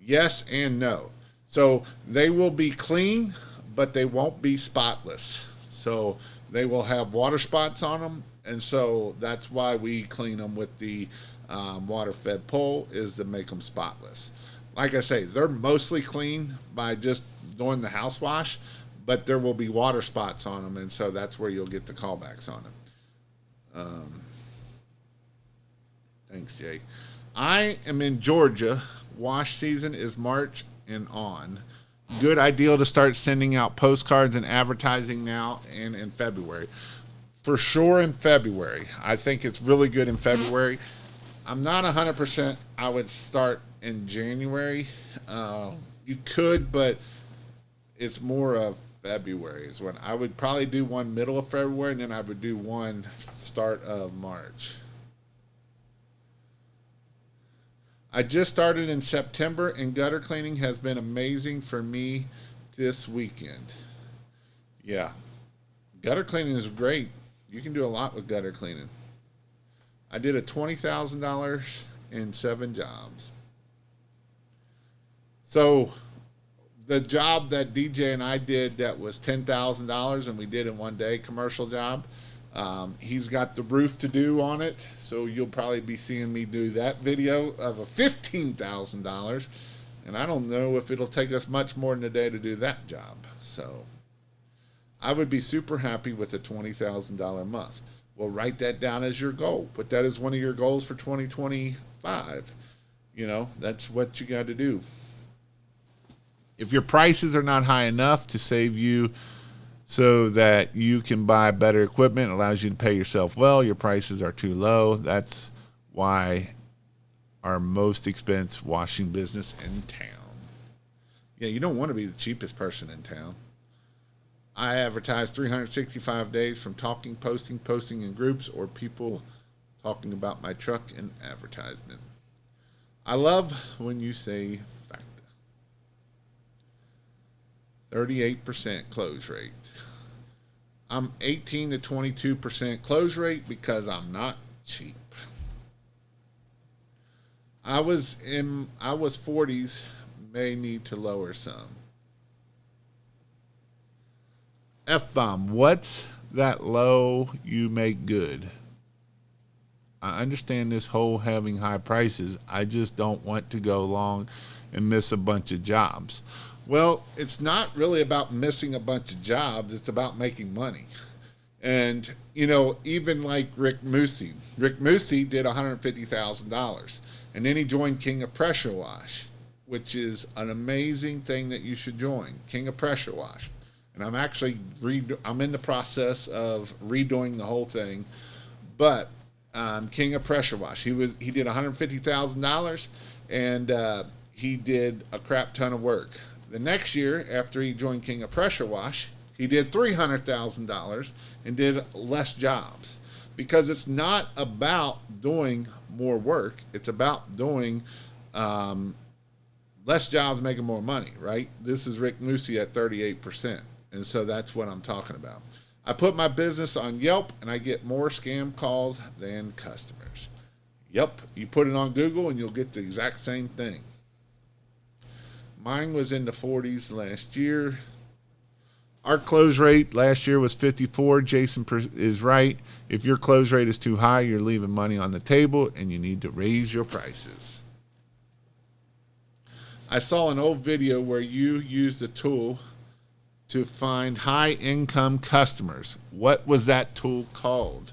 Yes and no. So they will be clean, but they won't be spotless. So they will have water spots on them, and so that's why we clean them with the water-fed pole, is to make them spotless. Like I say, they're mostly clean by just doing the house wash, but there will be water spots on them, and so that's where you'll get the callbacks on them. Thanks, Jay. I am in Georgia. Wash season is March and on. Good idea to start sending out postcards and advertising now and in February. For sure in February. I think it's really good in February. I'm not 100%. I would start in January. You could, but it's more of February is when I would probably do one middle of February, and then I would do one start of March. I just started in September, and gutter cleaning has been amazing for me this weekend. Yeah, gutter cleaning is great. You can do a lot with gutter cleaning. I did a $20,000 in 7 jobs. So the job that DJ and I did that was $10,000 and we did in one day, commercial job, he's got the roof to do on it. So you'll probably be seeing me do that video of a $15,000. And I don't know if it'll take us much more than a day to do that job. So I would be super happy with a $20,000 month. Well, write that down as your goal. Put that as one of your goals for 2025. That's what you got to do. If your prices are not high enough to save you so that you can buy better equipment, it allows you to pay yourself well, your prices are too low. That's why our most expensive washing business in town. Yeah, you don't want to be the cheapest person in town. I advertise 365 days from talking, posting in groups, or people talking about my truck in advertisement. I love when you say facta. 38% close rate. I'm 18 to 22% close rate because I'm not cheap. I was 40s, may need to lower some. F-bomb, what's that low you make good? I understand this whole having high prices. I just don't want to go long and miss a bunch of jobs. Well, it's not really about missing a bunch of jobs. It's about making money. And, even like Rick Moosey. Rick Moosey did $150,000. And then he joined King of Pressure Wash, which is an amazing thing that you should join. King of Pressure Wash. And I'm actually, I'm in the process of redoing the whole thing. But King of Pressure Wash, he did $150,000 and he did a crap ton of work. The next year, after he joined King of Pressure Wash, he did $300,000 and did less jobs, because it's not about doing more work. It's about doing less jobs, making more money, right? This is Rick Moosey at 38%. And so that's what I'm talking about. I put my business on Yelp and I get more scam calls than customers. Yep, you put it on Google and you'll get the exact same thing. Mine was in the 40s last year. Our close rate last year was 54. Jason is right. If your close rate is too high, you're leaving money on the table and you need to raise your prices. I saw an old video where you used a tool to find high income customers. What was that tool called?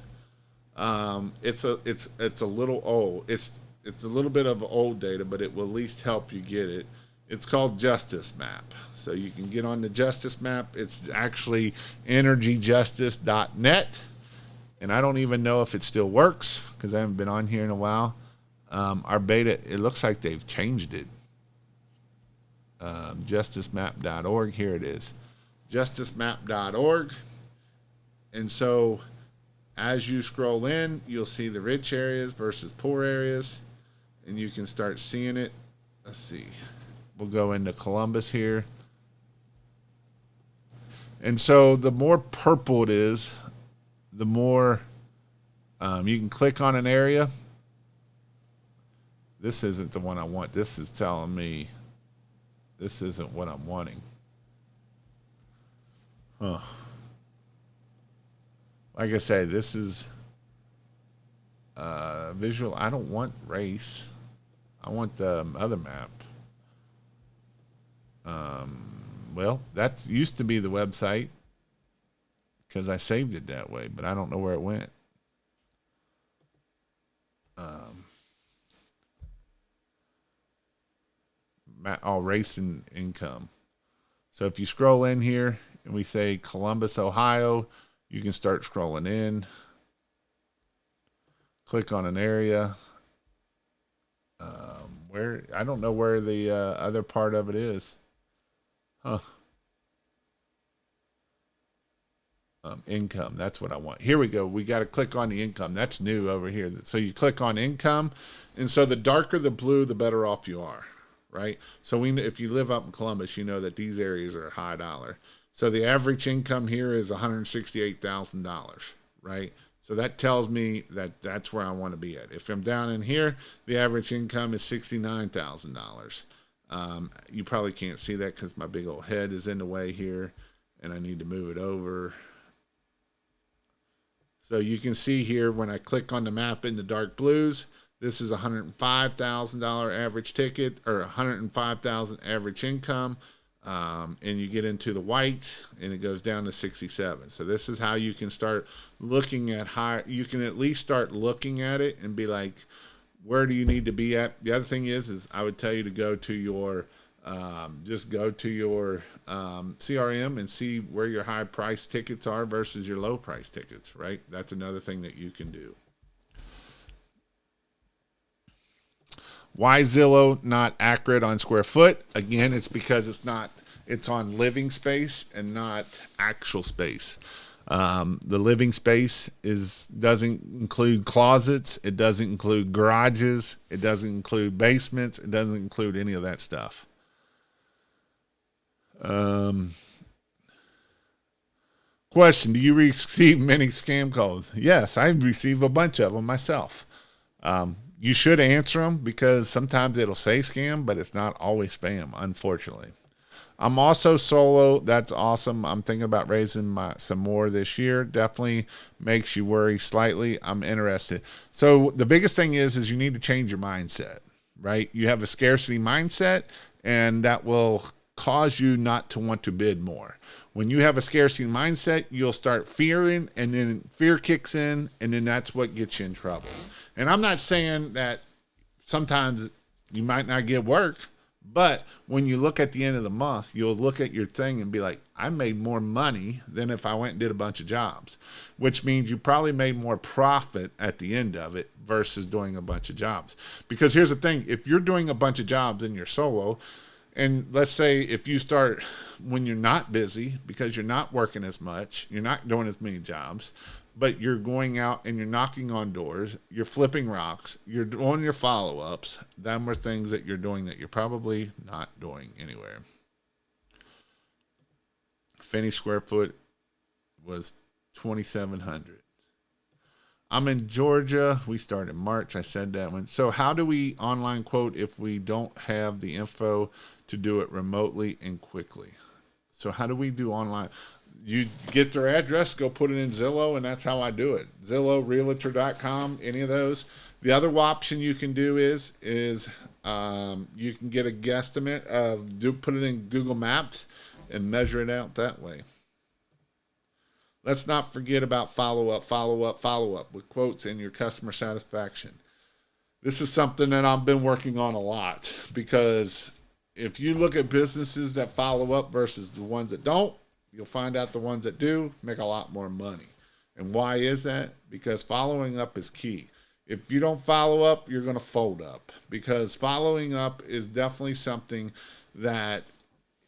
It's a little old. It's a little bit of old data, but it will at least help you get it. It's called Justice Map. So you can get on the Justice Map. It's actually energyjustice.net. And I don't even know if it still works because I haven't been on here in a while. Our beta, it looks like they've changed it. Justicemap.org. Here it is. Justicemap.org. And so as you scroll in, you'll see the rich areas versus poor areas. And you can start seeing it. Let's see. We'll go into Columbus here. And so the more purple it is, the more you can click on an area. This isn't the one I want. This is telling me this isn't what I'm wanting. Huh. Like I say, this is visual. I don't want race. I want the other map. Well, that used to be the website because I saved it that way, but I don't know where it went. Race and income. So if you scroll in here and we say Columbus, Ohio, you can start scrolling in. Click on an area. Where I don't know where the other part of it is. Huh. Income. That's what I want. Here we go. We got to click on the income. That's new over here. So you click on income. And so the darker the blue, the better off you are. Right? So if you live up in Columbus, you know that these areas are high dollar. So the average income here is $168,000. Right? So that tells me that that's where I want to be at. If I'm down in here, the average income is $69,000. You probably can't see that because my big old head is in the way here and I need to move it over. So you can see here when I click on the map in the dark blues, this is $105,000 average ticket or $105,000 average income. And you get into the white and it goes down to 67. So this is how you can start looking at you can at least start looking at it and be like, where do you need to be at? The other thing is I would tell you to go to your, just go to your CRM and see where your high price tickets are versus your low price tickets, right? That's another thing that you can do. Why Zillow not accurate on square foot? Again, it's because it's on living space and not actual space. The living space doesn't include closets. It doesn't include garages. It doesn't include basements. It doesn't include any of that stuff. Question, do you receive many scam calls? Yes, I receive a bunch of them myself. You should answer them because sometimes it'll say scam, but it's not always spam, unfortunately. I'm also solo. That's awesome. I'm thinking about raising some more this year. Definitely makes you worry slightly. I'm interested. So the biggest thing is you need to change your mindset, right? You have a scarcity mindset, and that will cause you not to want to bid more. When you have a scarcity mindset, you'll start fearing, and then fear kicks in, and then that's what gets you in trouble. And I'm not saying that sometimes you might not get work, but when you look at the end of the month, you'll look at your thing and be like, I made more money than if I went and did a bunch of jobs, which means you probably made more profit at the end of it versus doing a bunch of jobs. Because here's the thing, if you're doing a bunch of jobs and you're solo, and let's say if you start when you're not busy because you're not working as much, you're not doing as many jobs, but you're going out and you're knocking on doors, you're flipping rocks, you're doing your follow-ups, them are things that you're doing that you're probably not doing anywhere. Finished square foot was 2,700. I'm in Georgia. We start in March. I said that one. So how do we online quote if we don't have the info to do it remotely and quickly? So how do we do online? You get their address, go put it in Zillow, and that's how I do it. Zillow, Realtor.com, any of those. The other option you can do is you can get a guesstimate of put it in Google Maps and measure it out that way. Let's not forget about follow up with quotes and your customer satisfaction. This is something that I've been working on a lot because if you look at businesses that follow up versus the ones that don't, you'll find out the ones that do make a lot more money. And why is that? Because following up is key. If you don't follow up, you're going to fold up, because following up is definitely something that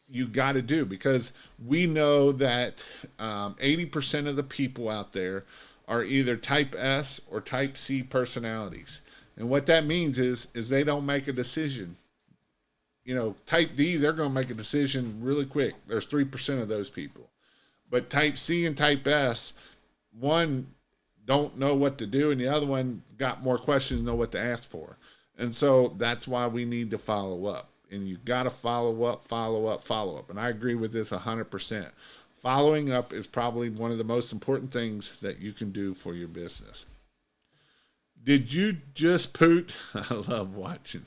you got to do, because we know that 80% of the people out there are either type S or type C personalities. And what that means is they don't make a decision. You know, type D, they're going to make a decision really quick. There's 3% of those people. But type C and type S, one don't know what to do, and the other one got more questions, know what to ask for. And so that's why we need to follow up. And you got to follow up. And I agree with this 100%. Following up is probably one of the most important things that you can do for your business. Did you just poot? I love watching.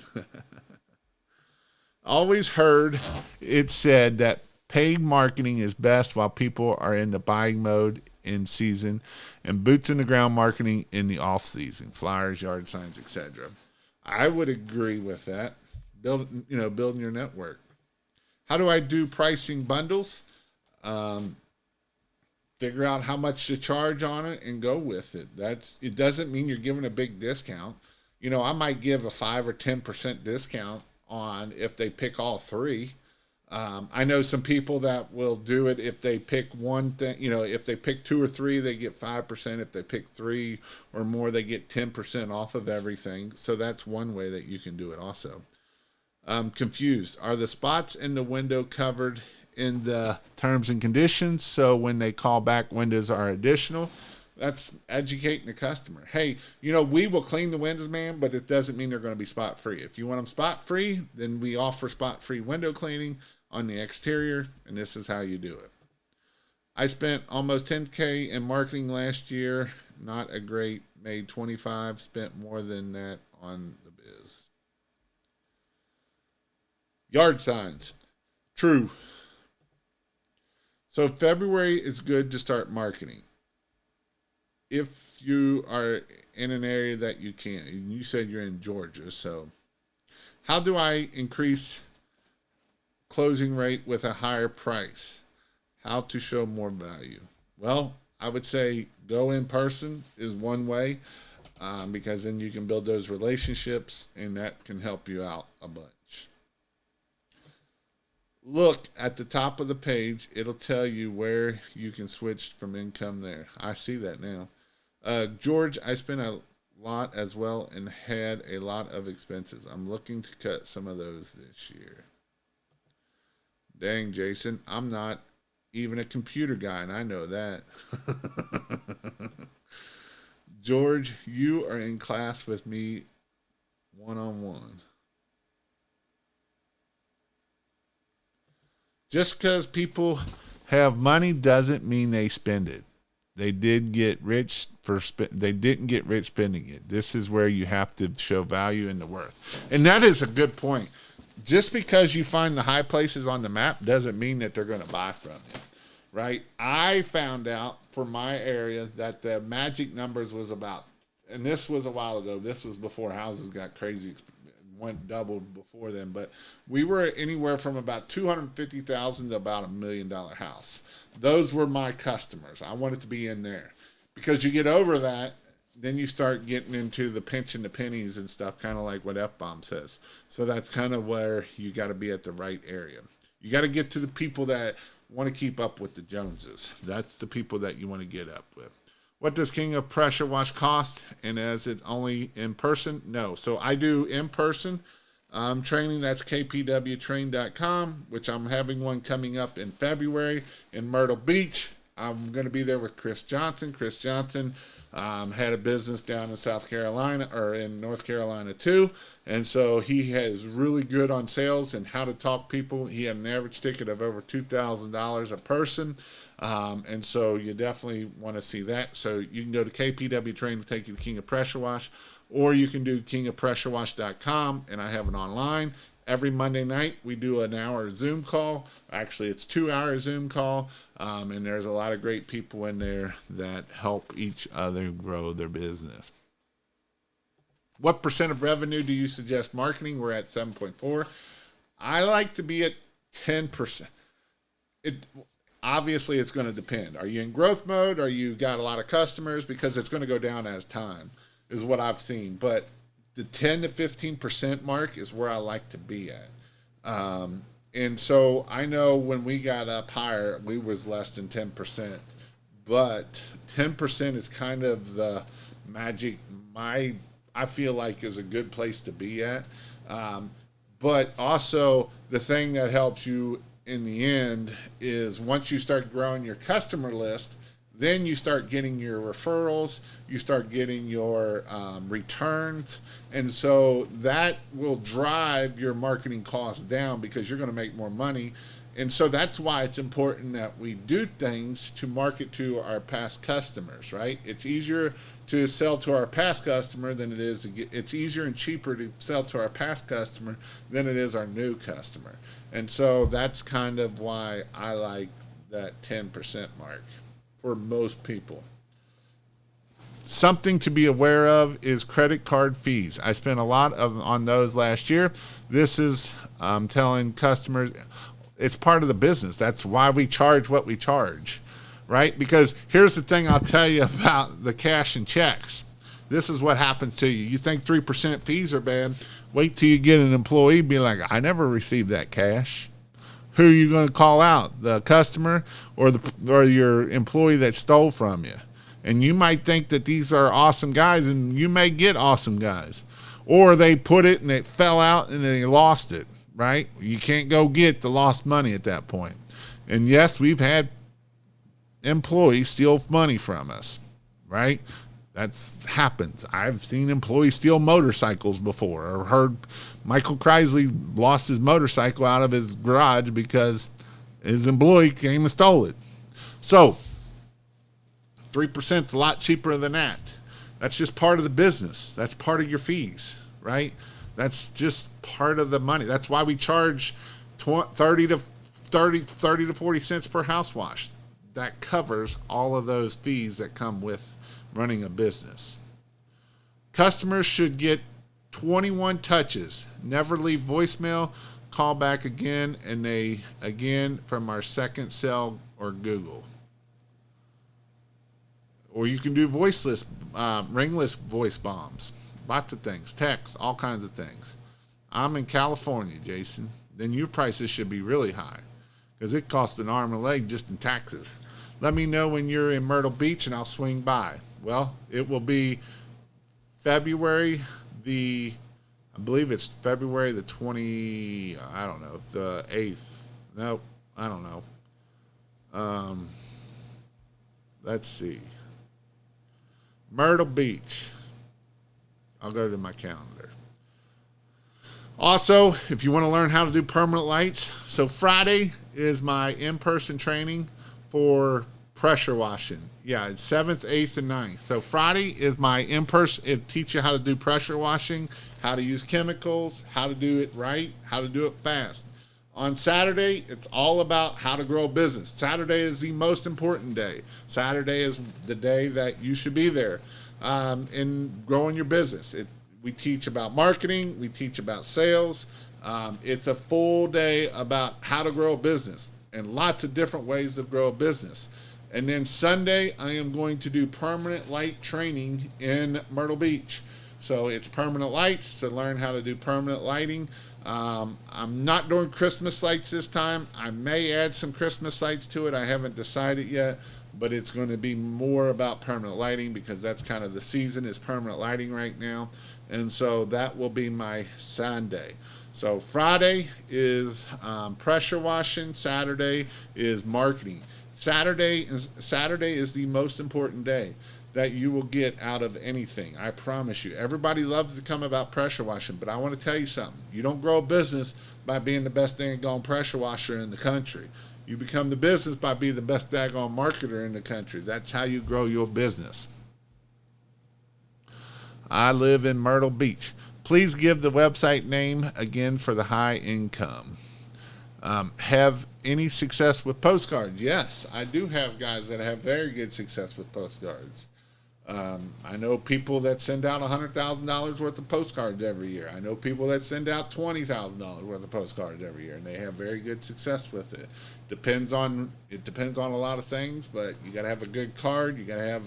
Always heard it said that paid marketing is best while people are in the buying mode in season, and boots in the ground marketing in the off season, flyers, yard signs, etc. I would agree with that. Building your network. How do I do pricing bundles? Figure out how much to charge on it and go with it. It doesn't mean you're giving a big discount. You know, I might give a 5 or 10% discount on if they pick all three. I know some people that will do it if they pick one thing. You know, if they pick 2 or 3, they get 5%. If they pick 3 or more, they get 10% off of everything. So that's one way that you can do it also. I'm confused. Are the spots in the window covered in the terms and conditions? So when they call back, windows are additional. That's educating the customer. Hey, you know, we will clean the windows, man, but it doesn't mean they're going to be spot free. If you want them spot free, then we offer spot free window cleaning on the exterior, and this is how you do it. I spent almost $10K in marketing last year. Not a great, made 25, spent more than that on the biz. Yard signs. True. So February is good to start marketing. If you are in an area that you can, and you said you're in Georgia, so how do I increase closing rate with a higher price? How to show more value? Well, I would say go in person is one way, because then you can build those relationships, and that can help you out a bunch. Look at the top of the page. It'll tell you where you can switch from income there. I see that now. George, I spent a lot as well and had a lot of expenses. I'm looking to cut some of those this year. Dang, Jason, I'm not even a computer guy, and I know that. George, you are in class with me one-on-one. Just because people have money doesn't mean they spend it. They did get rich they didn't get rich spending it. This is where you have to show value and the worth. And that is a good point. Just because you find the high places on the map doesn't mean that they're going to buy from you, right? I found out for my area that the magic numbers was about, and this was a while ago. This was before houses got crazy, went doubled before then. But we were anywhere from about $250,000 to about $1 million house. Those were my customers. I wanted to be in there because you get over that, then you start getting into the pinch and the pennies and stuff, kind of like what F-Bomb says. So that's kind of where you got to be at the right area. You got to get to the people that want to keep up with the Joneses. That's the people that you want to get up with. What does King of Pressure Wash cost? And is it only in person? No. So I do in person training. That's kpwtrain.com, which I'm having one coming up in February in Myrtle Beach. I'm going to be there with Chris Johnson. Chris Johnson had a business down in South Carolina, or in North Carolina too. And so he is really good on sales and how to talk people. He had an average ticket of over $2,000 a person. And so you definitely want to see that. So you can go to KPW Train to take you to King of Pressure Wash, or you can do kingofpressurewash.com, and I have it online. Every Monday night, we do an hour Zoom call. Actually, it's 2-hour Zoom call, and there's a lot of great people in there that help each other grow their business. What percent of revenue do you suggest marketing? We're at 7.4. I like to be at 10%. Obviously, it's going to depend. Are you in growth mode? Are you got a lot of customers? Because it's going to go down as time, is what I've seen. But the 10 to 15% mark is where I like to be at. And so I know when we got up higher, we was less than 10%. But 10% is kind of the magic, I feel like is a good place to be at. But also the thing that helps you in the end is once you start growing your customer list, then you start getting your referrals, you start getting your returns, and so that will drive your marketing costs down because you're going to make more money. And so that's why it's important that we do things to market to our past customers, right? It's easier to sell to our past customer than it is to get, it's easier and cheaper to sell to our past customer than it is our new customer. And so that's kind of why I like that 10% mark for most people. Something to be aware of is credit card fees. I spent a lot on those last year. This is telling customers it's part of the business. That's why we charge what we charge, right? Because here's the thing I'll tell you about the cash and checks. This is what happens to you. You think 3% fees are bad. Wait till you get an employee be like, I never received that cash. Who are you going to call out? The customer or your employee that stole from you? And you might think that these are awesome guys, and you may get awesome guys. Or they put it and it fell out and they lost it, right? You can't go get the lost money at that point. And yes, we've had employees steal money from us, right? That's happened. I've seen employees steal motorcycles before, or heard Michael Crisley lost his motorcycle out of his garage because his employee came and stole it. So 3% is a lot cheaper than that. That's just part of the business. That's part of your fees, right? That's just part of the money. That's why we charge 30 to 40 cents per house wash. That covers all of those fees that come with running a business. Customers should get 21 touches. Never leave voicemail. Call back again, and they again from our second cell or Google. Or you can do voiceless, ringless voice bombs. Lots of things. Text, all kinds of things. I'm in California, Jason. Then your prices should be really high because it costs an arm and a leg just in taxes. Let me know when you're in Myrtle Beach and I'll swing by. Well, it will be February I believe it's February the 8th. Nope, I don't know. Let's see. Myrtle Beach. I'll go to my calendar. Also, if you want to learn how to do permanent lights, so Friday is my in-person training for pressure washing. Yeah, it's 7th, 8th, and 9th. So Friday is my in-person. It teach you how to do pressure washing, how to use chemicals, how to do it right, how to do it fast. On Saturday, it's all about how to grow a business. Saturday is the most important day. Saturday is the day that you should be there in growing your business. We teach about marketing. We teach about sales. It's a full day about how to grow a business and lots of different ways to grow a business. And then Sunday, I am going to do permanent light training in Myrtle Beach. So it's permanent lights to learn how to do permanent lighting. I'm not doing Christmas lights this time. I may add some Christmas lights to it. I haven't decided yet, but it's going to be more about permanent lighting because that's kind of the season is permanent lighting right now. And so that will be my Sunday. So Friday is pressure washing. Saturday is marketing. Saturday is the most important day that you will get out of anything. I promise you. Everybody loves to come about pressure washing, but I want to tell you something. You don't grow a business by being the best daggone pressure washer in the country. You become the business by being the best daggone marketer in the country. That's how you grow your business. I live in Myrtle Beach. Please give the website name again for the high income. Have any success with postcards? Yes, I do have guys that have very good success with postcards. I know people that send out $100,000 worth of postcards every year. I know people that send out $20,000 worth of postcards every year, and they have very good success with it. It depends on a lot of things, but you got to have a good card. You got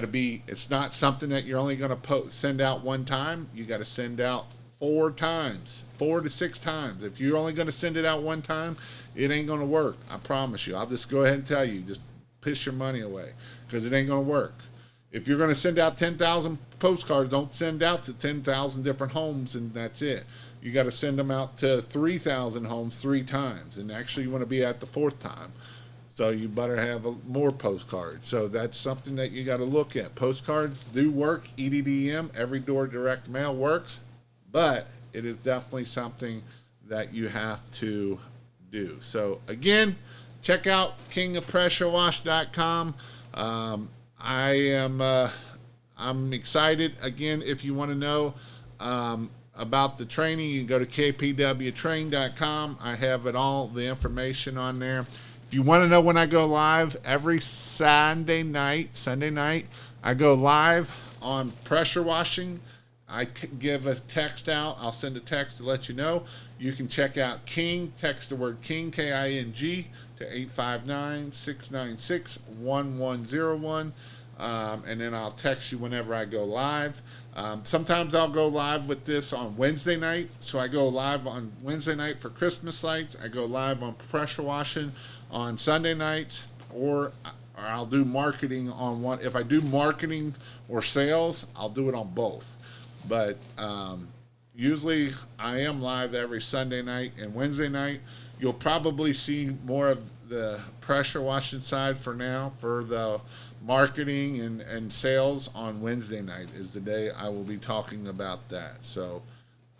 to be. It's not something that you're only going to send out one time. You got to send out 4 to 6 times. If you're only going to send it out one time, it ain't going to work. I promise you. I'll just go ahead and tell you, just piss your money away because it ain't going to work. If you're going to send out 10,000 postcards, don't send out to 10,000 different homes and that's it. You got to send them out to 3,000 homes 3 times, and actually you want to be at the 4th time. So you better have more postcards. So that's something that you got to look at. Postcards do work. EDDM, every door direct mail works, but it is definitely something that you have to do. So again, check out kingofpressurewash.com. I'm excited. Again, if you want to know about the training, you can go to kpwtrain.com. I have the information on there. If you want to know when I go live, every Sunday night, I go live on pressure washing. I give a text out. I'll send a text to let you know. You can check out King. Text the word King, K-I-N-G, to 859-696-1101. And then I'll text you whenever I go live. Sometimes I'll go live with this on Wednesday night. So I go live on Wednesday night for Christmas lights. I go live on pressure washing on Sunday nights, or I'll do marketing on one. If I do marketing or sales, I'll do it on both. But usually I am live every Sunday night and Wednesday night. You'll probably see more of the pressure washing side for now. For the marketing and sales on Wednesday night is the day I will be talking about that. So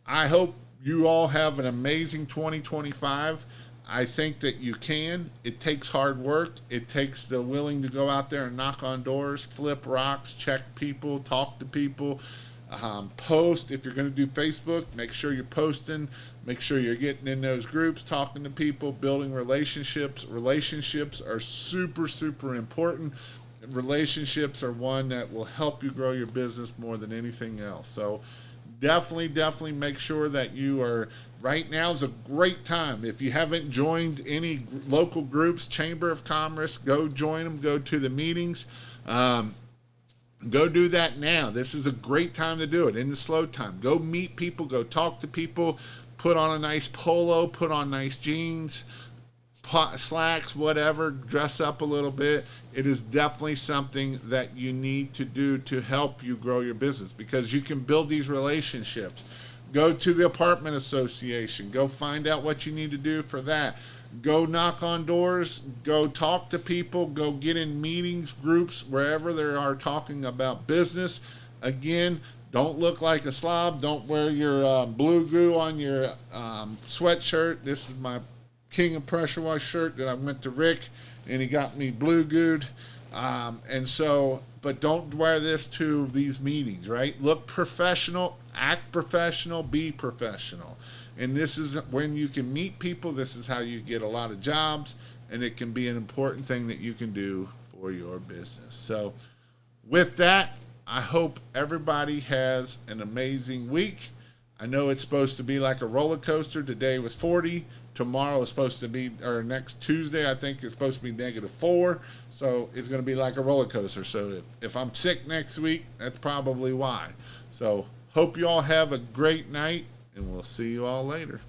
I hope you all have an amazing 2025. I think that you can. It takes hard work. It takes the willing to go out there and knock on doors, flip rocks, check people, talk to people, post. If you're going to do Facebook, make sure you're posting. Make sure you're getting in those groups, talking to people, building relationships. Relationships are super, super important. Relationships are one that will help you grow your business more than anything else. So definitely make sure that you are. Right now is a great time. If you haven't joined any local groups, Chamber of Commerce, go join them. Go to the meetings. Go do that now. This is a great time to do it in the slow time. Go meet people. Go talk to people. Put on a nice polo. Put on nice jeans, slacks, whatever. Dress up a little bit. It is definitely something that you need to do to help you grow your business, because you can build these relationships. Go to the apartment association. Go find out what you need to do for that. Go knock on doors. Go talk to people. Go get in meetings, groups, wherever they are talking about business. Again, don't look like a slob. Don't wear your blue goo on your sweatshirt. This is my King of Pressure Wash shirt that I went to Rick, and he got me blue good. But don't wear this to these meetings, right? Look professional, act professional, be professional. And this is when you can meet people. This is how you get a lot of jobs, and it can be an important thing that you can do for your business. So with that, I hope everybody has an amazing week. I know it's supposed to be like a roller coaster. Today was 40. Tomorrow is supposed to be, or next Tuesday, I think it's supposed to be -4. So it's going to be like a roller coaster. So if I'm sick next week, that's probably why. So hope you all have a great night, and we'll see you all later.